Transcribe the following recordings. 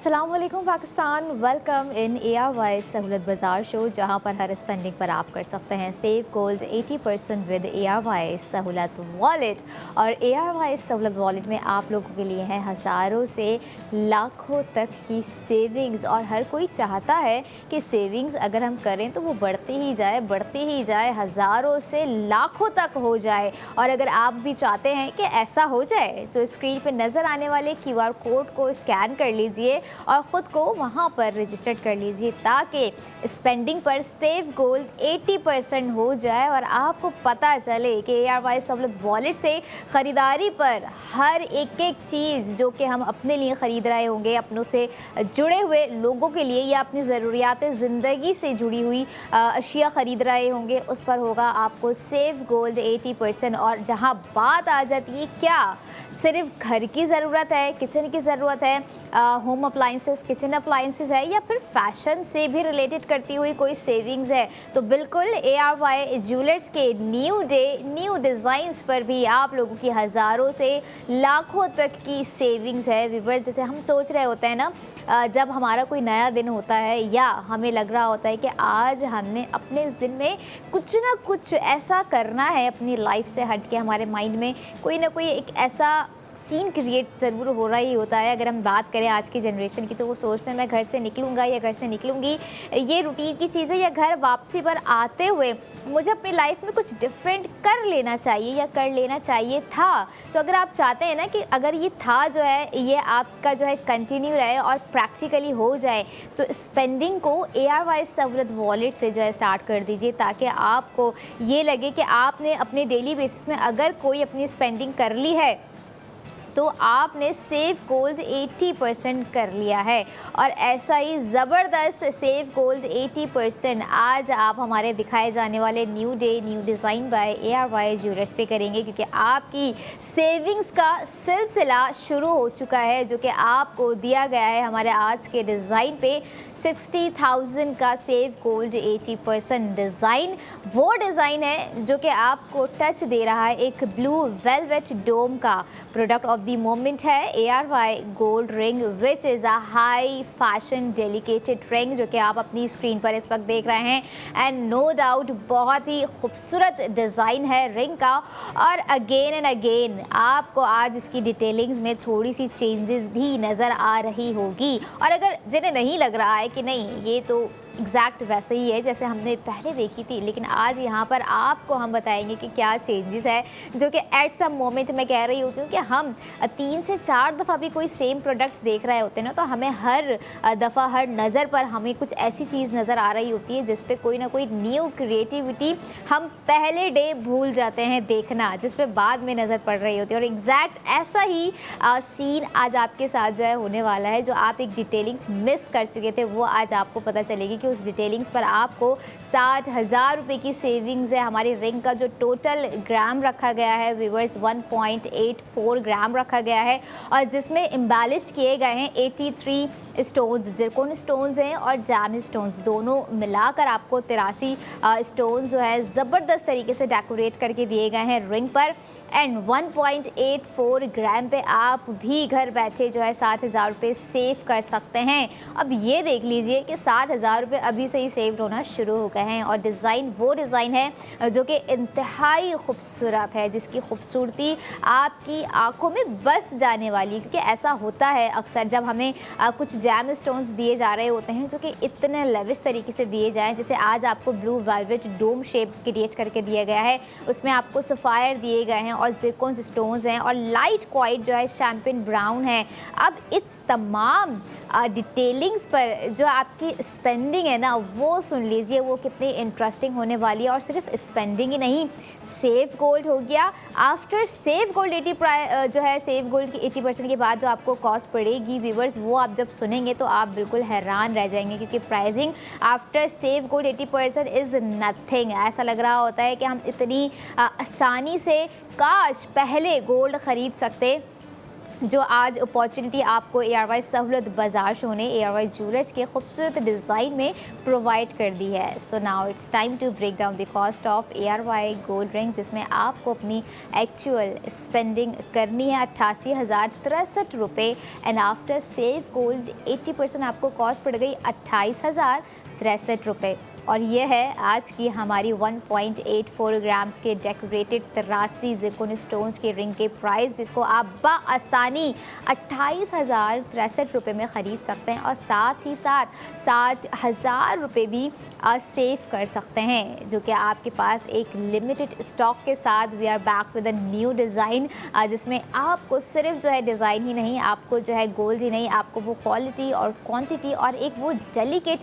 अस्सलाम वालेकुम Pakistan, welcome in ARY सहूलत बाज़ार शो, जहां पर हर स्पेंडिंग पर आप कर सकते हैं सेव गोल्ड 80% विद ARY सहूलत वॉलेट। और ARY सहूलत वॉलेट में आप लोगों के लिए है हज़ारों से लाखों तक की सेविंग्स। और हर कोई चाहता है कि सेविंग्स अगर हम करें तो वो बढ़ती ही जाए, हज़ारों से लाखों तक हो जाए। और अगर आप भी चाहते हैं कि ऐसा हो जाए तो स्क्रीन पर नज़र आने वाले QR कोड को स्कैन कर लीजिए और ख़ुद को वहाँ पर रजिस्टर्ड कर लीजिए, ताकि स्पेंडिंग पर सेव गोल्ड 80% हो जाए और आपको पता चले कि ARY सहूलत वॉलेट से ख़रीदारी पर हर एक चीज़ जो कि हम अपने लिए ख़रीद रहे होंगे, अपनों से जुड़े हुए लोगों के लिए या अपनी ज़रूरियात ज़िंदगी से जुड़ी हुई अशिया ख़रीद रहे होंगे, उस पर होगा आपको सेव गोल्ड 80%। और जहाँ बात आ जाती है क्या सिर्फ घर की ज़रूरत है, किचन की ज़रूरत है, होम अप्लाइंसेस, किचन अप्लाइंसेस है, या फिर फैशन से भी रिलेटेड करती हुई कोई सेविंग्स है, तो बिल्कुल ARY ज्वेलर्स के न्यू डे न्यू डिज़ाइंस पर भी आप लोगों की हज़ारों से लाखों तक की सेविंग्स है। व्यूअर्स, जैसे हम सोच रहे होते हैं ना, जब हमारा कोई नया दिन होता है या हमें लग रहा होता है कि आज हमने अपने इस दिन में कुछ ना कुछ ऐसा करना है, अपनी लाइफ से हट के हमारे माइंड में कोई ना कोई एक ऐसा सीन क्रिएट ज़रूर हो रहा ही होता है। अगर हम बात करें आज की जनरेशन की, तो वो सोचते हैं मैं घर से निकलूँगा या घर से निकलूँगी, ये रूटीन की चीज़ें, या घर वापसी पर आते हुए मुझे अपनी लाइफ में कुछ डिफरेंट कर लेना चाहिए या कर लेना चाहिए था। तो अगर आप चाहते हैं ना कि अगर ये था जो है ये आपका जो है कंटिन्यू रहे और प्रैक्टिकली हो जाए, तो स्पेंडिंग को ARY सहूलत वॉलेट से जो है स्टार्ट कर दीजिए, ताकि आपको ये लगे कि आपने अपने डेली बेसिस में अगर कोई अपनी स्पेंडिंग कर ली है तो आपने सेव गोल्ड 80% कर लिया है। और ऐसा ही ज़बरदस्त सेव गोल्ड 80% आज आप हमारे दिखाए जाने वाले new day new design by ARY jewellers पे करेंगे, क्योंकि आपकी सेविंग्स का सिलसिला शुरू हो चुका है, जो कि आपको दिया गया है हमारे आज के डिज़ाइन पे 60,000 का सेव गोल्ड 80% डिज़ाइन। वो डिज़ाइन है जो कि आपको टच दे रहा है एक ब्लू वेलवेट डोम का प्रोडक्ट ऑफ द मोमेंट है, ARY gold ring, which is a high fashion dedicated ring, जो कि आप अपनी स्क्रीन पर इस वक्त देख रहे हैं। एंड नो डाउट बहुत ही खूबसूरत डिज़ाइन है रिंग का। और अगेन एंड अगेन आपको आज इसकी डिटेलिंग्स में थोड़ी सी चेंजेस भी नज़र आ रही होगी। और अगर जिन्हें नहीं लग रहा है कि नहीं ये तो एग्जैक्ट वैसे ही है जैसे हमने पहले देखी थी, लेकिन आज यहाँ पर आपको हम बताएंगे कि क्या चेंजेस है, जो कि एट सम मोमेंट मैं कह रही होती हूँ कि हम 3 से 4 दफ़ा भी कोई सेम प्रोडक्ट्स देख रहे होते हैं ना, तो हमें हर दफ़ा हर नज़र पर हमें कुछ ऐसी चीज़ नज़र आ रही होती है जिस पे कोई ना कोई न्यू क्रिएटिविटी हम पहले डे भूल जाते हैं देखना, जिस पे बाद में नज़र पड़ रही होती है। और एग्जैक्ट ऐसा ही सीन आज आपके साथ जो है होने वाला है। जो आप एक डिटेलिंग्स मिस कर चुके थे वो आज आपको पता चलेगी कि उस डिटेलिंग्स पर आपको 60,000 रुपये की सेविंग्स है। हमारी रिंग का जो टोटल ग्राम रखा गया है व्यूअर्स 1.84 ग्राम रखा गया है, और जिसमें इम्बैलिश्ड किए गए हैं 83 स्टोन्स, जिरकोन स्टोन्स हैं और जैम स्टोन्स, दोनों मिलाकर आपको 83 स्टोन्स जो है ज़बरदस्त तरीके से डेकोरेट करके दिए गए हैं रिंग पर। एंड 1.84 ग्राम पे आप भी घर बैठे जो है 60,000 रुपये सेव कर सकते हैं। अब ये देख लीजिए कि 60,000 रुपये अभी से ही सेव होना शुरू हो गए हैं। और डिज़ाइन वो डिज़ाइन है जो कि इंतहाई खूबसूरत है, जिसकी खूबसूरती आपकी आंखों में बस जाने वाली, क्योंकि ऐसा होता है अक्सर जब हमें कुछ जैम स्टोन्स दिए जा रहे होते हैं जो कि इतने लेविश तरीके से दिए जाएँ। जैसे आज आपको blue velvet dome shape create करके दिया गया है, उसमें आपको सफ़ायर दिए गए हैं और जिरकोन स्टोन्स हैं और लाइट क्वाइट जो है शैम्पेन ब्राउन है। अब इस तमाम डिटेलिंग्स पर जो आपकी स्पेंडिंग है ना वो सुन लीजिए वो कितनी इंटरेस्टिंग होने वाली है। और सिर्फ स्पेंडिंग ही नहीं, सेव गोल्ड हो गया। आफ्टर सेव गोल्ड 80 जो है सेव गोल्ड की 80% के बाद जो आपको कॉस्ट पड़ेगी व्यूवर्स, वो आप जब सुनेंगे तो आप बिल्कुल हैरान रह जाएंगे, क्योंकि pricing after save gold 80% is nothing. ऐसा लग रहा होता है कि हम इतनी आसानी से काश पहले गोल्ड ख़रीद सकते, जो आज अपॉर्चुनिटी आपको ARY सहूलत बाज़ार शो ने ARY ज्वेलर्स के खूबसूरत डिज़ाइन में प्रोवाइड कर दी है। So now it's time to break down the cost of ARY gold ring, जिसमें आपको अपनी एक्चुअल स्पेंडिंग करनी है 88,063 रुपये एंड आफ्टर सेव गोल्ड 80% आपको कॉस्ट पड़ गई 28,063 रुपये। और ये है आज की हमारी 1.84 ग्राम्स के डेकोरेटेड 83 ज़िरकोन स्टोन्स के रिंग के प्राइस, जिसको आप बआसानी 28,063 रुपये में ख़रीद सकते हैं और साथ ही साथ 60,000 रुपये भी सेव कर सकते हैं, जो कि आपके पास एक लिमिटेड स्टॉक के साथ we are back with a new design, जिसमें आपको सिर्फ जो है डिज़ाइन ही नहीं, आपको जो है गोल्ड ही नहीं, आपको वो क्वालिटी और क्वांटिटी और एक वो डेलिकेट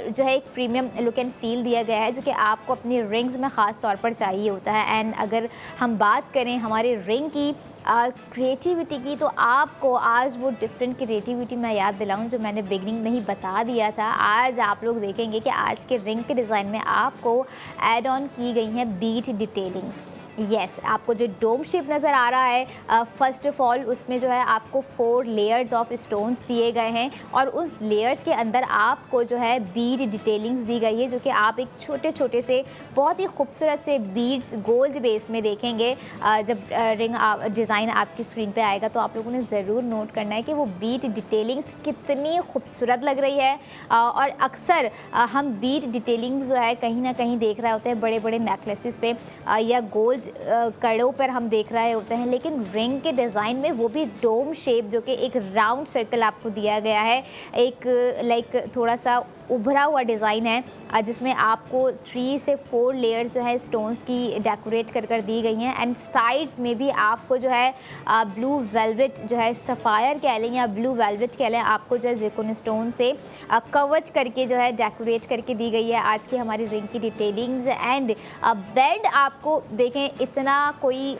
जो है एक प्रीमियम लुक एंड फील दिया गया है, जो कि आपको अपनी रिंग्स में ख़ास तौर पर चाहिए होता है। एंड अगर हम बात करें हमारे रिंग की क्रिएटिविटी की, तो आपको आज वो डिफरेंट क्रिएटिविटी मैं याद दिलाऊं जो मैंने बिगनिंग में ही बता दिया था। आज आप लोग देखेंगे कि आज के रिंग के डिज़ाइन में आपको ऐड ऑन की गई हैं बीट डिटेलिंग्स। यस, आपको जो डोम शेप नज़र आ रहा है, फ़र्स्ट ऑफ ऑल उसमें जो है आपको 4 लेयर्स ऑफ स्टोन्स दिए गए हैं और उस लेयर्स के अंदर आपको जो है बीड डिटेलिंग्स दी गई है, जो कि आप एक छोटे छोटे से बहुत ही खूबसूरत से बीड्स गोल्ड बेस में देखेंगे। जब रिंग डिज़ाइन आपकी स्क्रीन पे आएगा तो आप लोगों ने ज़रूर नोट करना है कि वो बीड डिटेलिंग्स कितनी खूबसूरत लग रही है। और अक्सर हम बीड डिटेलिंग्स जो है कहीं ना कहीं देख रहे होते हैं बड़े बड़े नेकलेसेस पे या गोल्ड कड़ों पर हम देख रहे होते हैं, लेकिन रिंग के डिज़ाइन में वो भी डोम शेप, जो कि एक राउंड सर्कल आपको दिया गया है, एक लाइक थोड़ा सा उभरा हुआ डिज़ाइन है, जिसमें आपको 3 से 4 लेयर्स जो है स्टोन्स की डेकोरेट कर दी गई हैं। एंड साइड्स में भी आपको जो है ब्लू वेलवेट जो है सफ़ायर कह लें या ब्लू वेलवेट कह लें, आपको जो है ज़िरकोन स्टोन से कवर्ड करके जो है डेकोरेट करके दी गई है आज की हमारी रिंग की डिटेलिंग्स। एंड बेड आपको देखें इतना कोई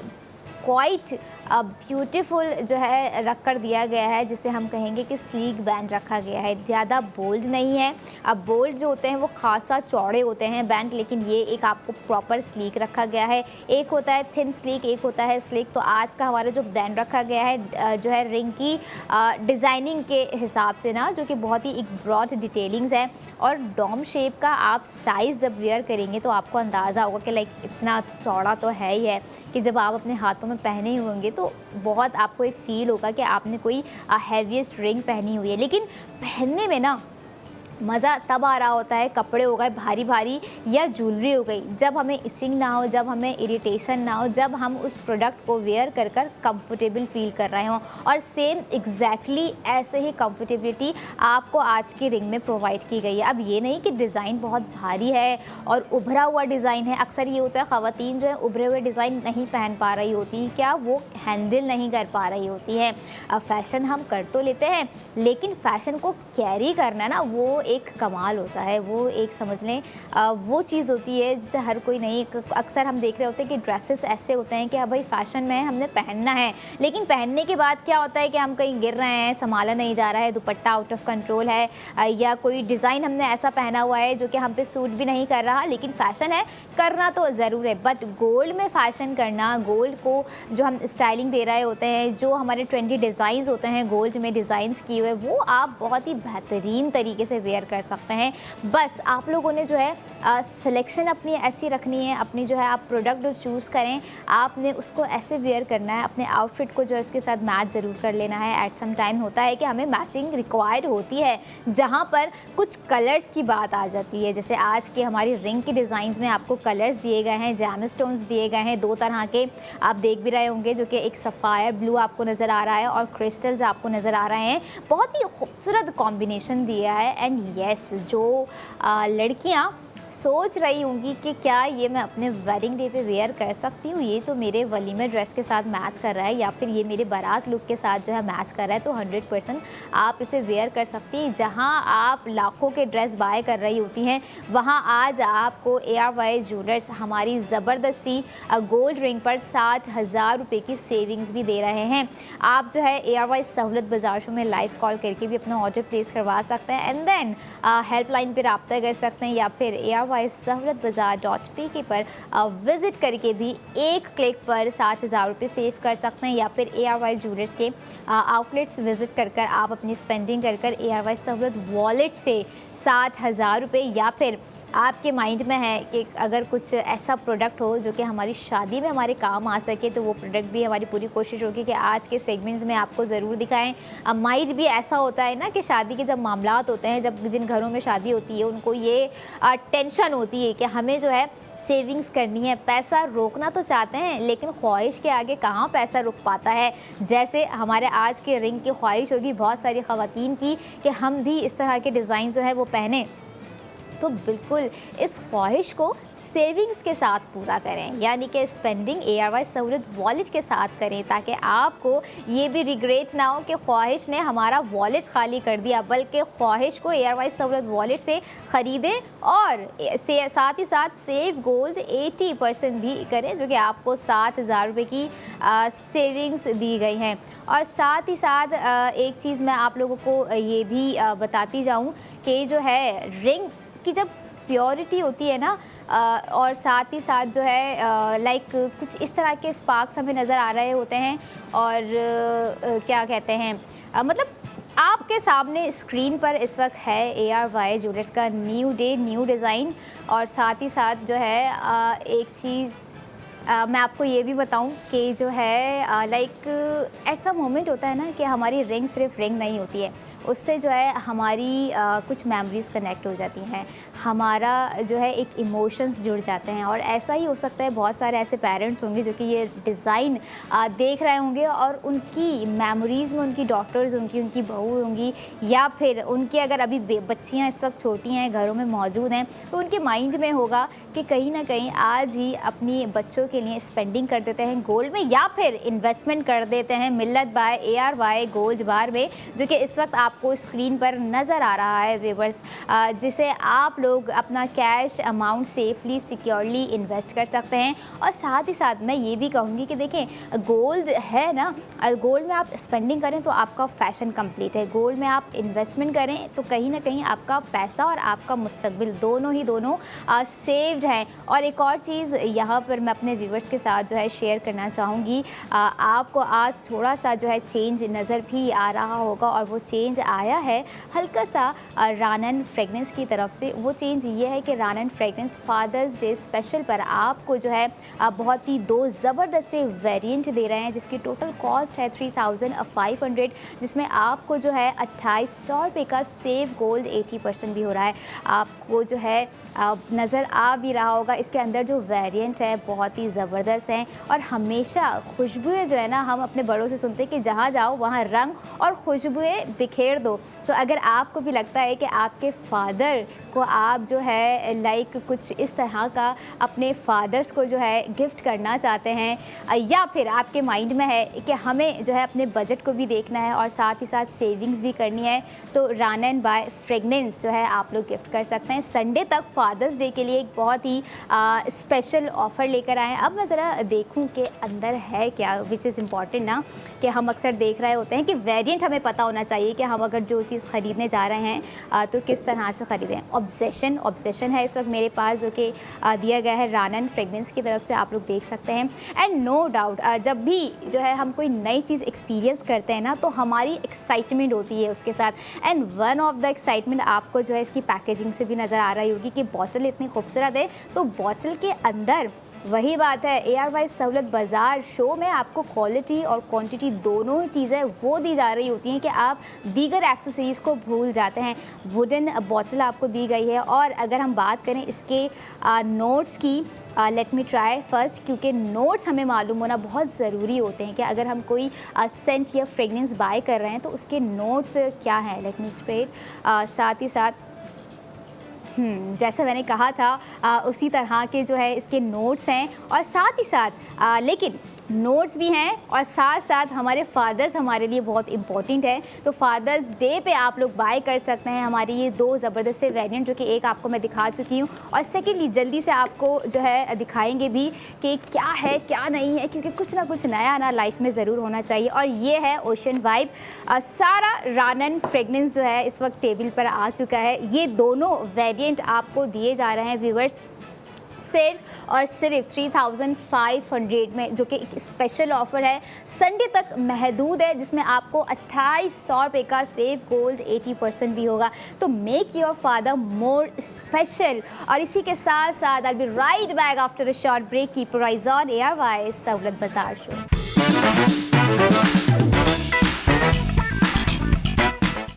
क्वाइट ब्यूटीफुल जो है रख कर दिया गया है, जिसे हम कहेंगे कि स्लीक बैंड रखा गया है। ज़्यादा बोल्ड नहीं है, अब बोल्ड जो होते हैं वो खासा चौड़े होते हैं बैंड, लेकिन ये एक आपको प्रॉपर स्लीक रखा गया है। एक होता है थिन स्लीक, एक होता है स्लीक। तो आज का हमारा जो बैंड रखा गया है जो है रिंग की डिज़ाइनिंग के हिसाब से ना, जो कि बहुत ही एक ब्रॉड डिटेलिंग्स है और डोम शेप का आप साइज़ जब वेयर करेंगे तो आपको अंदाज़ा होगा कि लाइक इतना चौड़ा तो है ही है कि जब आप अपने हाथों में पहने ही होंगे तो बहुत आपको एक फ़ील होगा कि आपने कोई हैवीएस्ट रिंग पहनी हुई है। लेकिन पहनने में ना मज़ा तब आ रहा होता है, कपड़े हो गए भारी भारी या ज्वेलरी हो गई, जब हमें इचिंग ना हो, जब हमें इरिटेशन ना हो, जब हम उस प्रोडक्ट को वेयर कर कंफर्टेबल फील कर रहे हों। और सेम एग्जैक्टली ऐसे ही कंफर्टेबिलिटी आपको आज की रिंग में प्रोवाइड की गई है। अब ये नहीं कि डिज़ाइन बहुत भारी है और उभरा हुआ डिज़ाइन है। अक्सर ये होता है ख़वातीन जो है उभरे हुए डिज़ाइन नहीं पहन पा रही होती, क्या वो हैंडल नहीं कर पा रही होती हैं। फ़ैशन हम कर तो लेते हैं, लेकिन फ़ैशन को कैरी करना ना वो एक कमाल होता है, वो एक समझ लें वो चीज़ होती है जिसे हर कोई नहीं। अक्सर हम देख रहे होते हैं कि ड्रेसेस ऐसे होते हैं कि हाँ भाई फ़ैशन में हमने पहनना है, लेकिन पहनने के बाद क्या होता है कि हम कहीं गिर रहे हैं, संभाला नहीं जा रहा है, दुपट्टा आउट ऑफ कंट्रोल है, या कोई डिज़ाइन हमने ऐसा पहना हुआ है जो कि हम पे सूट भी नहीं कर रहा। लेकिन फ़ैशन है, करना तो ज़रूर है, बट गोल्ड में फ़ैशन करना, गोल्ड को जो हम स्टाइलिंग दे रहे होते हैं, जो हमारे ट्रेंडी डिज़ाइंस होते हैं गोल्ड में डिज़ाइंस किए हुए, वो आप बहुत ही बेहतरीन तरीके से वेयर कर सकते हैं। बस आप लोगों ने जो है सिलेक्शन अपनी ऐसी रखनी है, अपनी जो है आप प्रोडक्ट जो चूज़ करें आपने उसको ऐसे वेयर करना है, अपने आउटफिट को जो है उसके साथ मैच ज़रूर कर लेना है। एट सम टाइम होता है कि हमें मैचिंग रिक्वायर्ड होती है, जहाँ पर कुछ कलर्स की बात आ जाती है। जैसे आज के हमारी रिंग के डिज़ाइंस में आपको कलर्स दिए गए हैं, जैम स्टोन्स दिए गए हैं 2 तरह के, आप देख भी रहे होंगे, जो कि एक सफ़ायर ब्लू आपको नज़र आ रहा है और क्रिस्टल्स आपको नज़र आ रहे हैं। बहुत ही खूबसूरत कॉम्बिनेशन दिया है। एंड येस, जो लड़कियां सोच रही होंगी कि क्या ये मैं अपने वेडिंग डे पे वेयर कर सकती हूँ, ये तो मेरे वलीमे ड्रेस के साथ मैच कर रहा है या फिर ये मेरे बारात लुक के साथ जो है मैच कर रहा है, तो 100% आप इसे वेयर कर सकती हैं। जहाँ आप लाखों के ड्रेस बाय कर रही होती हैं, वहाँ आज आपको ARY ज्वेलर्स हमारी ज़बरदस्ती गोल्ड रिंग पर 60,000 रुपये की सेविंग्स भी दे रहे हैं। आप जो है ARY सहूलत बाज़ार शो में लाइव कॉल करके भी अपना ऑर्डर प्लेस करवा सकते हैं एंड देन हेल्पलाइन पर रब्ता कर सकते हैं, या फिर ARY सहूलतबाजार.pk पर विज़िट करके भी एक क्लिक पर 60,000 रुपये सेव कर सकते हैं, या फिर ARY ज्वेलर्स के आउटलेट्स विज़िट कर आप अपनी स्पेंडिंग कर ARY सहूलत वॉलेट से 60,000 रुपये, या फिर आपके माइंड में है कि अगर कुछ ऐसा प्रोडक्ट हो जो कि हमारी शादी में हमारे काम आ सके, तो वो प्रोडक्ट भी हमारी पूरी कोशिश होगी कि आज के सेगमेंट्स में आपको ज़रूर दिखाएं। माइंड भी ऐसा होता है ना कि शादी के जब मामलात होते हैं, जब जिन घरों में शादी होती है उनको ये टेंशन होती है कि हमें जो है सेविंग्स करनी है, पैसा रोकना तो चाहते हैं लेकिन ख्वाहिश के आगे कहाँ पैसा रुक पाता है। जैसे हमारे आज के रिंग की ख्वाहिश होगी बहुत सारी ख़वातीन की कि हम भी इस तरह के डिज़ाइन जो है वो पहने, तो बिल्कुल इस ख्वाहिश को सेविंग्स के साथ पूरा करें, यानी कि स्पेंडिंग ARY सहूलत वॉलेट के साथ करें, ताकि आपको ये भी रिग्रेट ना हो कि ख्वाहिश ने हमारा वॉलेट खाली कर दिया, बल्कि ख्वाहिश को ARY सहूलत वॉलेट से ख़रीदें और साथ ही साथ सेव गोल्ड 80% भी करें, जो कि आपको 60,000 रुपये की सेविंग्स दी गई हैं। और साथ ही साथ एक चीज़ मैं आप लोगों को ये भी बताती जाऊँ कि जो है रिंग की जब प्योरिटी होती है ना, और साथ ही साथ जो है लाइक कुछ इस तरह के स्पार्क्स हमें नज़र आ रहे होते हैं, और क्या कहते हैं मतलब आपके सामने स्क्रीन पर इस वक्त है ARY ज्वेलर्स का न्यू डे न्यू डिज़ाइन। और साथ ही साथ जो है एक चीज़ मैं आपको ये भी बताऊं कि जो है लाइक एट सम मोमेंट होता है ना कि हमारी रिंग सिर्फ रिंग नहीं होती है, उससे जो है हमारी कुछ मेमोरीज़ कनेक्ट हो जाती हैं, हमारा जो है एक इमोशंस जुड़ जाते हैं। और ऐसा ही हो सकता है बहुत सारे ऐसे पेरेंट्स होंगे जो कि ये डिज़ाइन देख रहे होंगे और उनकी मेमोरीज़ में उनकी डॉटर्स उनकी बहू होंगी, या फिर उनकी अगर अभी बच्चियाँ इस वक्त छोटी हैं घरों में मौजूद हैं, तो उनके माइंड में होगा कि कहीं ना कहीं आज ही अपनी बच्चों के लिए स्पेंडिंग कर देते हैं गोल्ड में, या फिर इन्वेस्टमेंट कर देते हैं मिल्लत बाय ARY गोल्ड बार में, जो कि इस वक्त आपको स्क्रीन पर नज़र आ रहा है व्यूवर्स, जिसे आप लोग अपना cash amount safely securely invest कर सकते हैं। और साथ ही साथ मैं ये भी कहूँगी कि देखें गोल्ड है ना, गोल्ड में आप स्पेंडिंग करें तो आपका फैशन कंप्लीट है, गोल्ड में आप इन्वेस्टमेंट करें तो कहीं ना कहीं आपका पैसा और आपका मुस्तकबिल दोनों सेव्ड हैं। और एक और चीज़ यहाँ पर मैं अपने व्यूवर्स के साथ जो है शेयर करना चाहूँगी, आपको आज थोड़ा सा जो है चेंज नज़र भी आ रहा होगा, और वो चेंज आया है हल्का सा रानन फ्रेगनेंस की तरफ से। वो चेंज ये है कि रानन फ्रेगनेंस फादर्स डे स्पेशल पर आपको जो है बहुत ही 2 ज़बरदस्त से वेरिएंट दे रहे हैं, जिसकी टोटल कॉस्ट है 3,500, जिसमें आपको जो है 2,800 रुपये का सेव गोल्ड 80% भी हो रहा है। आपको जो है नज़र आ भी रहा होगा, इसके अंदर जो वेरिएंट है बहुत ही ज़बरदस्त हैं। और हमेशा खुशबुएँ जो है ना, हम अपने बड़ों से सुनते हैं कि जहाँ जाओ वहाँ रंग और खुशबुएँ बिखेर दो। तो अगर आपको भी लगता है कि आपके फादर को आप जो है लाइक कुछ इस तरह का अपने फादर्स को जो है गिफ्ट करना चाहते हैं, या फिर आपके माइंड में है कि हमें जो है अपने बजट को भी देखना है और साथ ही साथ सेविंग्स भी करनी है, तो रानन बाय फ्रेगनेंस जो है आप लोग गिफ्ट कर सकते हैं। संडे तक फादर्स डे के लिए एक बहुत ही स्पेशल ऑफ़र लेकर आए हैं। अब मैं ज़रा देखूं कि अंदर है क्या, विच इज़ इम्पॉर्टेंट ना, कि हम अक्सर देख रहे होते हैं कि वेरिएंट हमें पता होना चाहिए कि हम अगर जो चीज़ ख़रीदने जा रहे हैं तो किस तरह से ख़रीदें। ऑब्सेशन है इस वक्त मेरे पास, जो कि दिया गया है रानन फ्रेगनेंस की तरफ से, आप लोग देख सकते हैं। एंड नो डाउट जब भी जो है हम कोई नई चीज़ एक्सपीरियंस करते हैं ना, तो हमारी एक्साइटमेंट होती है उसके साथ। And one of the excitement आपको जो है इसकी पैकेजिंग से भी नज़र आ रही होगी कि बॉटल इतनी खूबसूरत है, तो बॉटल के अंदर वही बात है, ARY सहूलत बाज़ार शो में आपको क्वालिटी और क्वांटिटी दोनों ही चीज़ें वो दी जा रही होती हैं कि आप दीगर एक्सेसरीज़ को भूल जाते हैं। वुडन बॉटल आपको दी गई है। और अगर हम बात करें इसके नोट्स की, लेट मी ट्राई फर्स्ट, क्योंकि नोट्स हमें मालूम होना बहुत ज़रूरी होते हैं कि अगर हम कोई सेंट या फ्रेगनेंस बाय कर रहे हैं तो उसके नोट्स क्या हैं। लेट मी स्प्रेड, साथ ही साथ जैसा मैंने कहा था उसी तरह के जो है इसके नोट्स हैं। और साथ ही साथ लेकिन नोट्स भी हैं और साथ साथ हमारे फादर्स हमारे लिए बहुत इंपॉर्टेंट है, तो फादर्स डे पे आप लोग बाय कर सकते हैं हमारी ये 2 ज़बरदस्त से वेरिएंट, जो कि एक आपको मैं दिखा चुकी हूँ और सेकेंडली जल्दी से आपको जो है दिखाएंगे भी कि क्या है क्या नहीं है, क्योंकि कुछ ना कुछ नया ना लाइफ में ज़रूर होना चाहिए। और ये है ओशन वाइब सारा रानन फ्रेगनेंस जो है इस वक्त टेबल पर आ चुका है। ये दोनों वेरिएंट आपको दिए जा रहे हैं व्यूवर्स सिर्फ और सिर्फ 3500 में, जो कि एक स्पेशल ऑफर है, संडे तक महदूद है, जिसमें आपको 2800 रुपये का सेव गोल्ड 80% भी होगा। तो make your father more special. और इसी के साथ साथ I be right back after a short break. Keep your eyes on ARY Sahulat Bazaar show.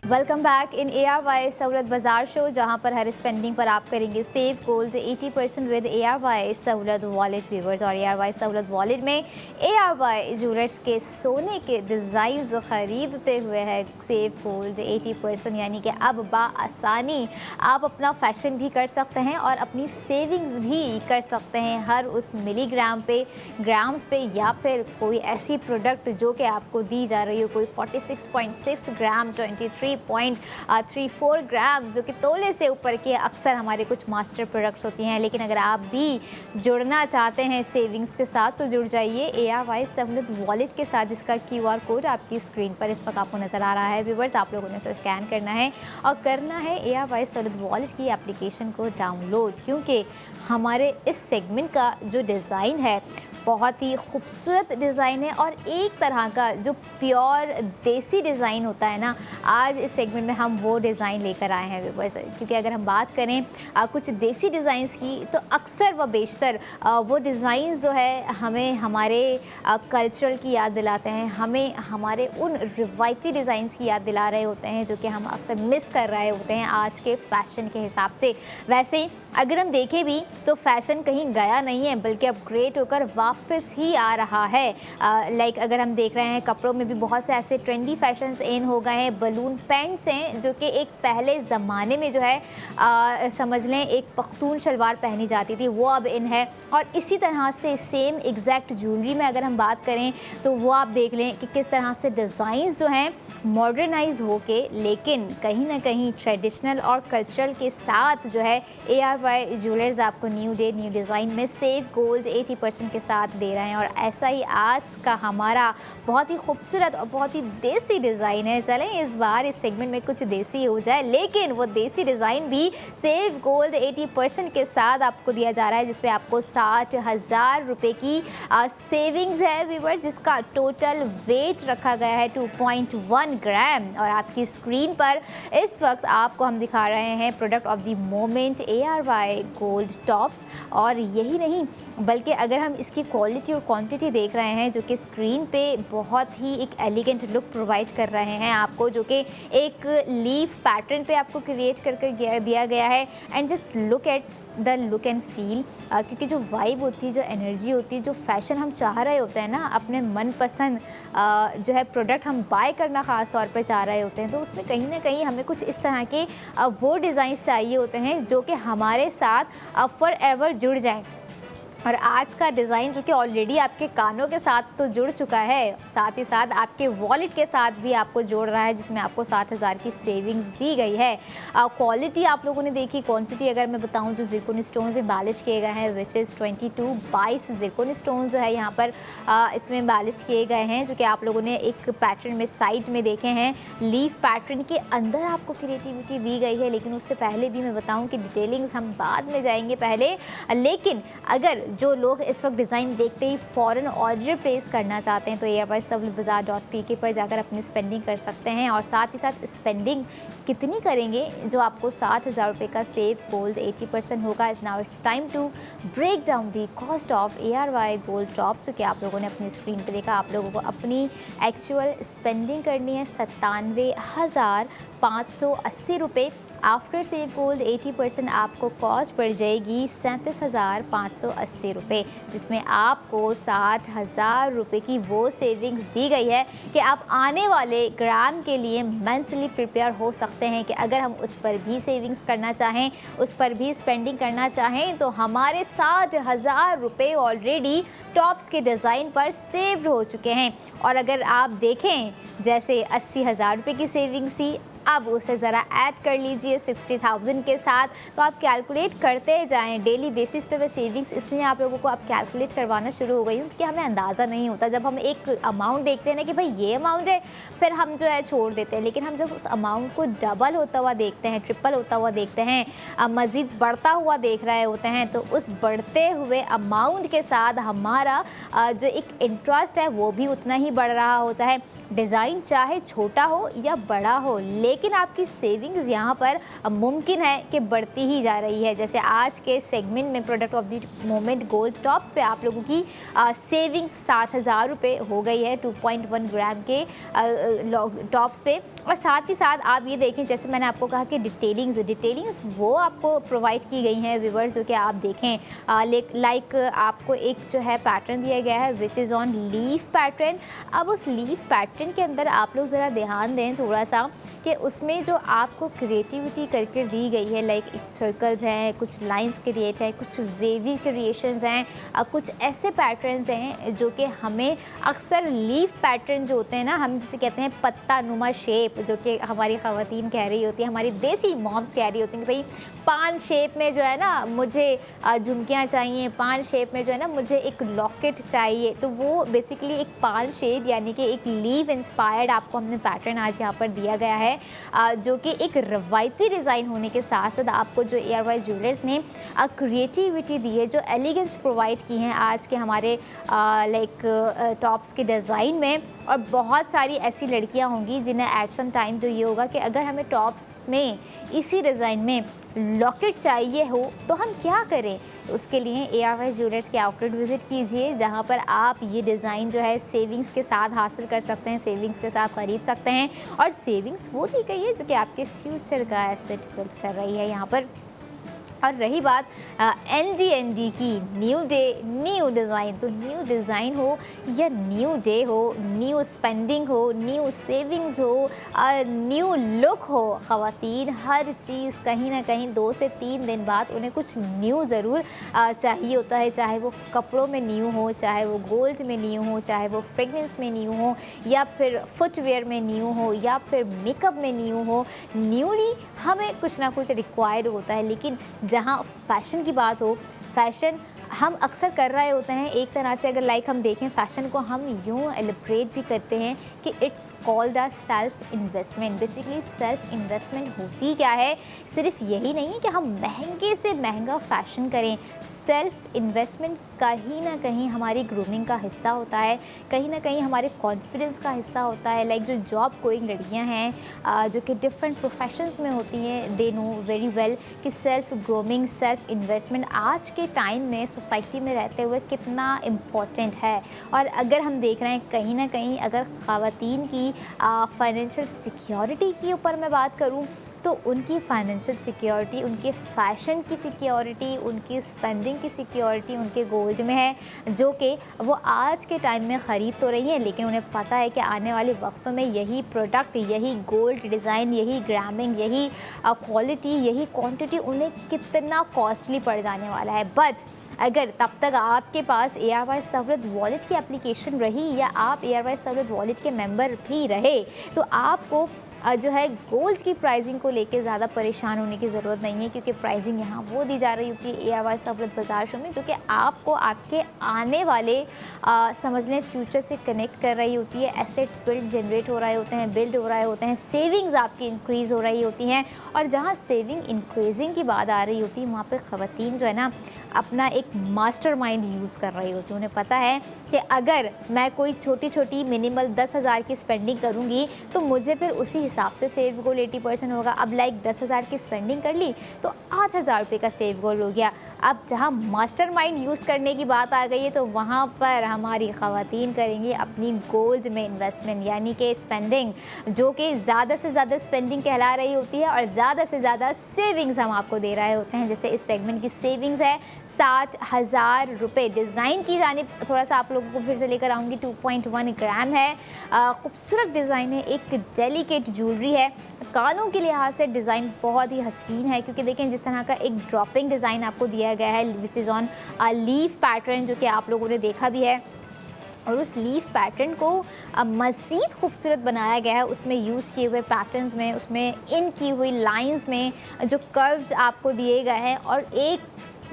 Welcome back in ARY Sahulat Bazaar show, जहां पर हर स्पेंडिंग पर आप करेंगे सेव गोल्ड 80% विद ARY सहूलत वॉलेट व्यूवर्स। और ARY सहूलत वॉलेट में ARY ज्वेलर्स के सोने के डिज़ाइन ख़रीदते हुए है सेव गोल्ड 80%, यानी कि अब बाआसानी आप अपना फैशन भी कर सकते हैं और अपनी सेविंग्स भी कर सकते हैं हर उस मिलीग्राम पे, ग्राम्स पे, या फिर कोई ऐसी प्रोडक्ट जो कि आपको दी जा रही हो, कोई 46.6 ग्राम, 23.34 ग्राम्स, जो कि तोले से ऊपर के अक्सर हमारे कुछ मास्टर प्रोडक्ट्स होती हैं। लेकिन अगर आप भी जुड़ना चाहते हैं सेविंग्स के साथ तो जुड़ जाइए ARY सहूलत वॉलेट के साथ, जिसका QR कोड आपकी स्क्रीन पर इस वक्त आपको नज़र आ रहा है व्यूवर्स। आप लोगों ने उसे स्कैन करना है और करना है ARY सहूलत वॉलेट की एप्लीकेशन को डाउनलोड, क्योंकि हमारे इस सेगमेंट का जो डिज़ाइन है बहुत ही खूबसूरत डिज़ाइन है और एक तरह का जो प्योर देसी डिज़ाइन होता है ना, आज इस सेगमेंट में हम वो डिज़ाइन लेकर आए हैं व्यूवर्स। क्योंकि अगर हम बात करें कुछ देसी डिज़ाइंस की, तो अक्सर व बेशतर वो डिज़ाइन जो है हमें हमारे कल्चरल की याद दिलाते हैं, हमें हमारे उन रिवायती डिज़ाइंस की याद दिला रहे होते हैं जो कि हम अक्सर मिस कर रहे होते हैं आज के फ़ैशन के हिसाब से। वैसे ही अगर हम देखें भी तो फ़ैशन कहीं गया नहीं है, बल्कि अपग्रेड होकर वापस ही आ रहा है। लाइक अगर हम देख रहे हैं कपड़ों में भी बहुत से ऐसे ट्रेंडी फैशंस इन हो गए हैं। बलून पैंट्स हैं जो कि एक पहले ज़माने में जो है समझ लें एक पख्तून शलवार पहनी जाती थी, वो अब इन है। और इसी तरह से सेम एग्जैक्ट ज्वेलरी में अगर हम बात करें तो वो आप देख लें कि किस तरह से डिज़ाइंस जो हैं मॉडर्नाइज होके, लेकिन कहीं ना कहीं ट्रेडिशनल और कल्चरल के साथ जो है ARY ज्वेलर्स आपको न्यू डे न्यू डिज़ाइन में सेव गोल्ड 80% के साथ दे रहे हैं। और ऐसा ही आज का हमारा बहुत ही खूबसूरत और बहुत ही देसी डिज़ाइन है। चलें इस बार इस सेगमेंट में कुछ देसी हो जाए, लेकिन वो देसी डिज़ाइन भी सेव गोल्ड 80% के साथ आपको दिया जा रहा है, जिसपे आपको 60,000 रुपये की सेविंग्स है व्यूअर्स, जिसका टोटल वेट रखा गया है 2.1 ग्राम। और आपकी स्क्रीन पर इस वक्त आपको हम दिखा रहे हैं product of the moment ARY gold tops. और यही नहीं बल्कि अगर हम इसकी क्वालिटी और क्वांटिटी देख रहे हैं, जो कि स्क्रीन पे बहुत ही एक एलिगेंट लुक प्रोवाइड कर रहे हैं आपको, जो कि एक लीफ पैटर्न पे आपको क्रिएट करके दिया गया है। And just look at the look and feel, क्योंकि जो वाइब होती है, जो एनर्जी होती है, जो फैशन हम चाह रहे होते हैं ना, अपने मनपसंद जो है प्रोडक्ट हम बाय करना ख़ास तौर पर चाह रहे होते हैं, तो उसमें कहीं ना कहीं हमें कुछ इस तरह के वो डिज़ाइन चाहिए होते हैं जो कि हमारे साथ फॉर एवर जुड़ जाएँ। और आज का डिज़ाइन जो कि ऑलरेडी आपके कानों के साथ तो जुड़ चुका है, साथ ही साथ आपके वॉलेट के साथ भी आपको जोड़ रहा है, जिसमें आपको 60,000 की सेविंग्स दी गई है। क्वालिटी आप लोगों ने देखी, क्वांटिटी अगर मैं बताऊं, जो ज़िरकोन स्टोन्स एम्बेलिश किए गए हैं, विच इज़ 22 ज़िरकोन स्टोन्स जो है यहाँ पर इसमें एम्बेलिश किए गए हैं, जो कि आप लोगों ने एक पैटर्न में साइड में देखे हैं। लीफ पैटर्न के अंदर आपको क्रिएटिविटी दी गई है, लेकिन उससे पहले भी मैं बताऊँ कि डिटेलिंग्स हम बाद में जाएंगे पहले। लेकिन अगर जो लोग इस वक्त डिज़ाइन देखते ही फ़ौरन ऑर्डर प्लेस करना चाहते हैं तो ARY सहूलत बाजार .pk पर जाकर अपनी स्पेंडिंग कर सकते हैं। और साथ ही साथ स्पेंडिंग कितनी करेंगे जो आपको 60,000 रुपये का सेव गोल्ड 80% होगा। Now it's time to break down the cost of ARY gold tops, क्योंकि आप लोगों ने अपनी स्क्रीन पर देखा। आप लोगों को अपनी एक्चुअल स्पेंडिंग करनी है 97,580 रुपये। आफ्टर सेव गोल्ड 80% आपको कॉस्ट पड़ जाएगी 37,580 रुपये, जिसमें आपको 60,000 रुपये की वो सेविंग्स दी गई है कि आप आने वाले एग्ज़ाम के लिए मेंटली प्रिपेयर हो सकते हैं कि अगर हम उस पर भी सेविंग्स करना चाहें, उस पर भी स्पेंडिंग करना चाहें तो हमारे 60,000 रुपये ऑलरेडी टॉप्स के डिज़ाइन पर सेव्ड हो चुके हैं। और अगर आप देखें जैसे 80,000 रुपये की सेविंग्स थी, अब उसे ज़रा ऐड कर लीजिए 60,000 के साथ, तो आप कैलकुलेट करते जाएं डेली बेसिस पे। मैं सेविंग्स इसलिए आप लोगों को अब कैलकुलेट करवाना शुरू हो गई हूँ कि हमें अंदाज़ा नहीं होता। जब हम एक अमाउंट देखते हैं ना कि भाई ये अमाउंट है, फिर हम जो है छोड़ देते हैं, लेकिन हम जब उस अमाउंट को डबल होता हुआ देखते हैं, ट्रिपल होता हुआ देखते हैं, मज़ीद बढ़ता हुआ देख रहे होते हैं, तो उस बढ़ते हुए अमाउंट के साथ हमारा जो एक इंटरेस्ट है वो भी उतना ही बढ़ रहा होता है। डिज़ाइन चाहे छोटा हो या बड़ा हो, लेकिन आपकी सेविंग्स यहाँ पर मुमकिन है कि बढ़ती ही जा रही है। जैसे आज के सेगमेंट में product of the moment gold tops पे आप लोगों की सेविंग्स 60,000 रुपये हो गई है 2.1 ग्राम के टॉप्स पे। और साथ ही साथ आप ये देखें, जैसे मैंने आपको कहा कि डिटेलिंग्स वो आपको प्रोवाइड की गई हैं व्यूवर्स, जो कि आप देखें लाइक आपको एक जो है पैटर्न दिया गया है which is on leaf pattern. अब उस लीफ पैटर्न के अंदर आप लोग ज़रा ध्यान दें थोड़ा सा कि उसमें जो आपको क्रिएटिविटी करके दी गई है, लाइक सर्कल्स हैं, कुछ लाइंस क्रिएट हैं, कुछ वेवी क्रिएशंस हैं, कुछ ऐसे पैटर्न्स हैं जो कि हमें अक्सर लीफ पैटर्न जो होते हैं ना, हम जिसे कहते हैं पत्ता नुमा शेप, जो कि हमारी ख़वातीन कह रही होती है, हमारी देसी मॉम्स कह रही होती हैं कि भाई पान शेप में जो है ना मुझे झुमकियाँ चाहिए, पान शेप में जो है ना मुझे एक लॉकेट चाहिए। तो वो बेसिकली एक पान शेप यानी कि एक लीफ इंस्पायर्ड आपको हमने पैटर्न आज यहाँ पर दिया गया है, जो कि एक रवायती डिज़ाइन होने के साथ साथ आपको जो ARY ज्वेलर्स ने क्रिएटिविटी दी है, जो एलिगेंस प्रोवाइड की हैं आज के हमारे लाइक टॉप्स के डिज़ाइन में। और बहुत सारी ऐसी लड़कियाँ होंगी जिन्हें एट सम टाइम जो ये होगा कि अगर हमें टॉप्स में इसी डिज़ाइन में लॉकेट चाहिए हो तो हम क्या करें। उसके लिए ARY ज्वेलर्स के आउटलेट विज़िट कीजिए, जहाँ पर आप ये डिज़ाइन जो है सेविंग्स के साथ हासिल कर सकते हैं, सेविंग्स के साथ ख़रीद सकते हैं। और सेविंग्स वो दी गई है जो कि आपके फ्यूचर का एसेट बिल्ड कर रही है यहाँ पर। और रही बात ND की, न्यू डे न्यू डिज़ाइन, तो न्यू डिज़ाइन हो या न्यू डे हो, न्यू स्पेंडिंग हो, न्यू सेविंग्स हो, न्यू लुक हो, ख़वातीन हर चीज़ कहीं ना कहीं 2 से 3 दिन बाद उन्हें कुछ न्यू ज़रूर चाहिए होता है। चाहे वो कपड़ों में न्यू हो, चाहे वो गोल्ड में न्यू हो, चाहे वो फ्रेगनेंस में न्यू हो, या फिर फुटवेयर में न्यू हो, या फिर मेकअप में न्यू हो। न्यूली हमें कुछ ना कुछ रिक्वायर्ड होता है। लेकिन जहाँ फैशन की बात हो, फैशन हम अक्सर कर रहे होते हैं एक तरह से, अगर लाइक हम देखें फ़ैशन को हम यूँ एलिब्रेट भी करते हैं कि it's called the self investment. Basically self investment होती क्या है, सिर्फ यही नहीं है कि हम महंगे से महंगा फ़ैशन करें। सेल्फ इन्वेस्टमेंट कहीं ना कहीं हमारी ग्रूमिंग का हिस्सा होता है, कहीं ना कहीं हमारे कॉन्फिडेंस का हिस्सा होता है। लाइक जो जॉब गोइंग लड़कियां हैं जो कि डिफरेंट प्रोफेशंस में होती हैं, दे नो वेरी वेल कि सेल्फ ग्रूमिंग, सेल्फ इन्वेस्टमेंट आज के टाइम में सोसाइटी में रहते हुए कितना इम्पॉर्टेंट है। और अगर हम देख रहे हैं कहीं ना कहीं अगर ख़वातीन की फाइनेंशियल सिक्योरिटी के ऊपर मैं बात करूँ तो उनकी फाइनेंशियल सिक्योरिटी, उनके फ़ैशन की सिक्योरिटी, उनकी स्पेंडिंग की सिक्योरिटी उनके गोल्ड में है, जो कि वो आज के टाइम में ख़रीद तो रही हैं, लेकिन उन्हें पता है कि आने वाले वक्तों में यही प्रोडक्ट, यही गोल्ड डिज़ाइन, यही ग्रामिंग, यही क्वालिटी, यही क्वांटिटी उन्हें कितना कॉस्टली पड़ जाने वाला है। बट अगर तब तक आपके पास ARY सहूलत वॉलेट की एप्लीकेशन रही या आप ARY सहूलत वॉलेट के मेंबर भी रहे, तो आपको जो है गोल्ड की प्राइसिंग को लेके ज़्यादा परेशान होने की ज़रूरत नहीं है, क्योंकि प्राइसिंग यहाँ वो दी जा रही होती है ARY सहूलत बाज़ार शो में, जो कि आपको आपके आने वाले समझ लें फ्यूचर से कनेक्ट कर रही होती है। एसेट्स बिल्ड हो रहे होते हैं, बिल्ड हो रहे होते हैं, सेविंग्स आपकी इंक्रीज़ हो रही होती हैं। और जहाँ सेविंग इंक्रीजिंग की बात आ रही होती है, वहाँ पर ख़वातीन जो है ना अपना एक मास्टरमाइंड यूज़ कर रही होती है। उन्हें पता है कि अगर मैं कोई छोटी छोटी मिनिमल 10,000 की स्पेंडिंग करूँगी तो मुझे फिर उसी हिसाब से सेव गोल 80% होगा। अब लाइक 10,000 की स्पेंडिंग कर ली तो 8,000 रुपये का सेव गोल हो गया। अब जहाँ मास्टरमाइंड यूज़ करने की बात आ गई है तो वहाँ पर हमारी ख़वातीन करेंगी अपनी गोल्ड में इन्वेस्टमेंट, यानी कि स्पेंडिंग, जो कि ज़्यादा से ज़्यादा स्पेंडिंग कहला रही होती है और ज़्यादा से ज़्यादा सेविंग्स हम आपको दे रहे होते हैं। जैसे इस सेगमेंट की सेविंग्स है 60,000 रुपये। डिज़ाइन की जानिब थोड़ा सा आप लोगों को फिर से लेकर आऊँगी। 2.1 ग्राम है, खूबसूरत डिज़ाइन है, एक डेलिकेट ज्वेलरी है। कानों के लिहाज से डिज़ाइन बहुत ही हसीन है, क्योंकि देखें जिस तरह का एक ड्रॉपिंग डिज़ाइन आपको दिया गया है which is on leaf pattern, जो कि आप लोगों ने देखा भी है, और उस लीफ पैटर्न को मज़ीद खूबसूरत बनाया गया है उसमें यूज़ किए हुए पैटर्न्स में, उसमें इन की हुई लाइंस में जो कर्व्स आपको दिए गए हैं। और एक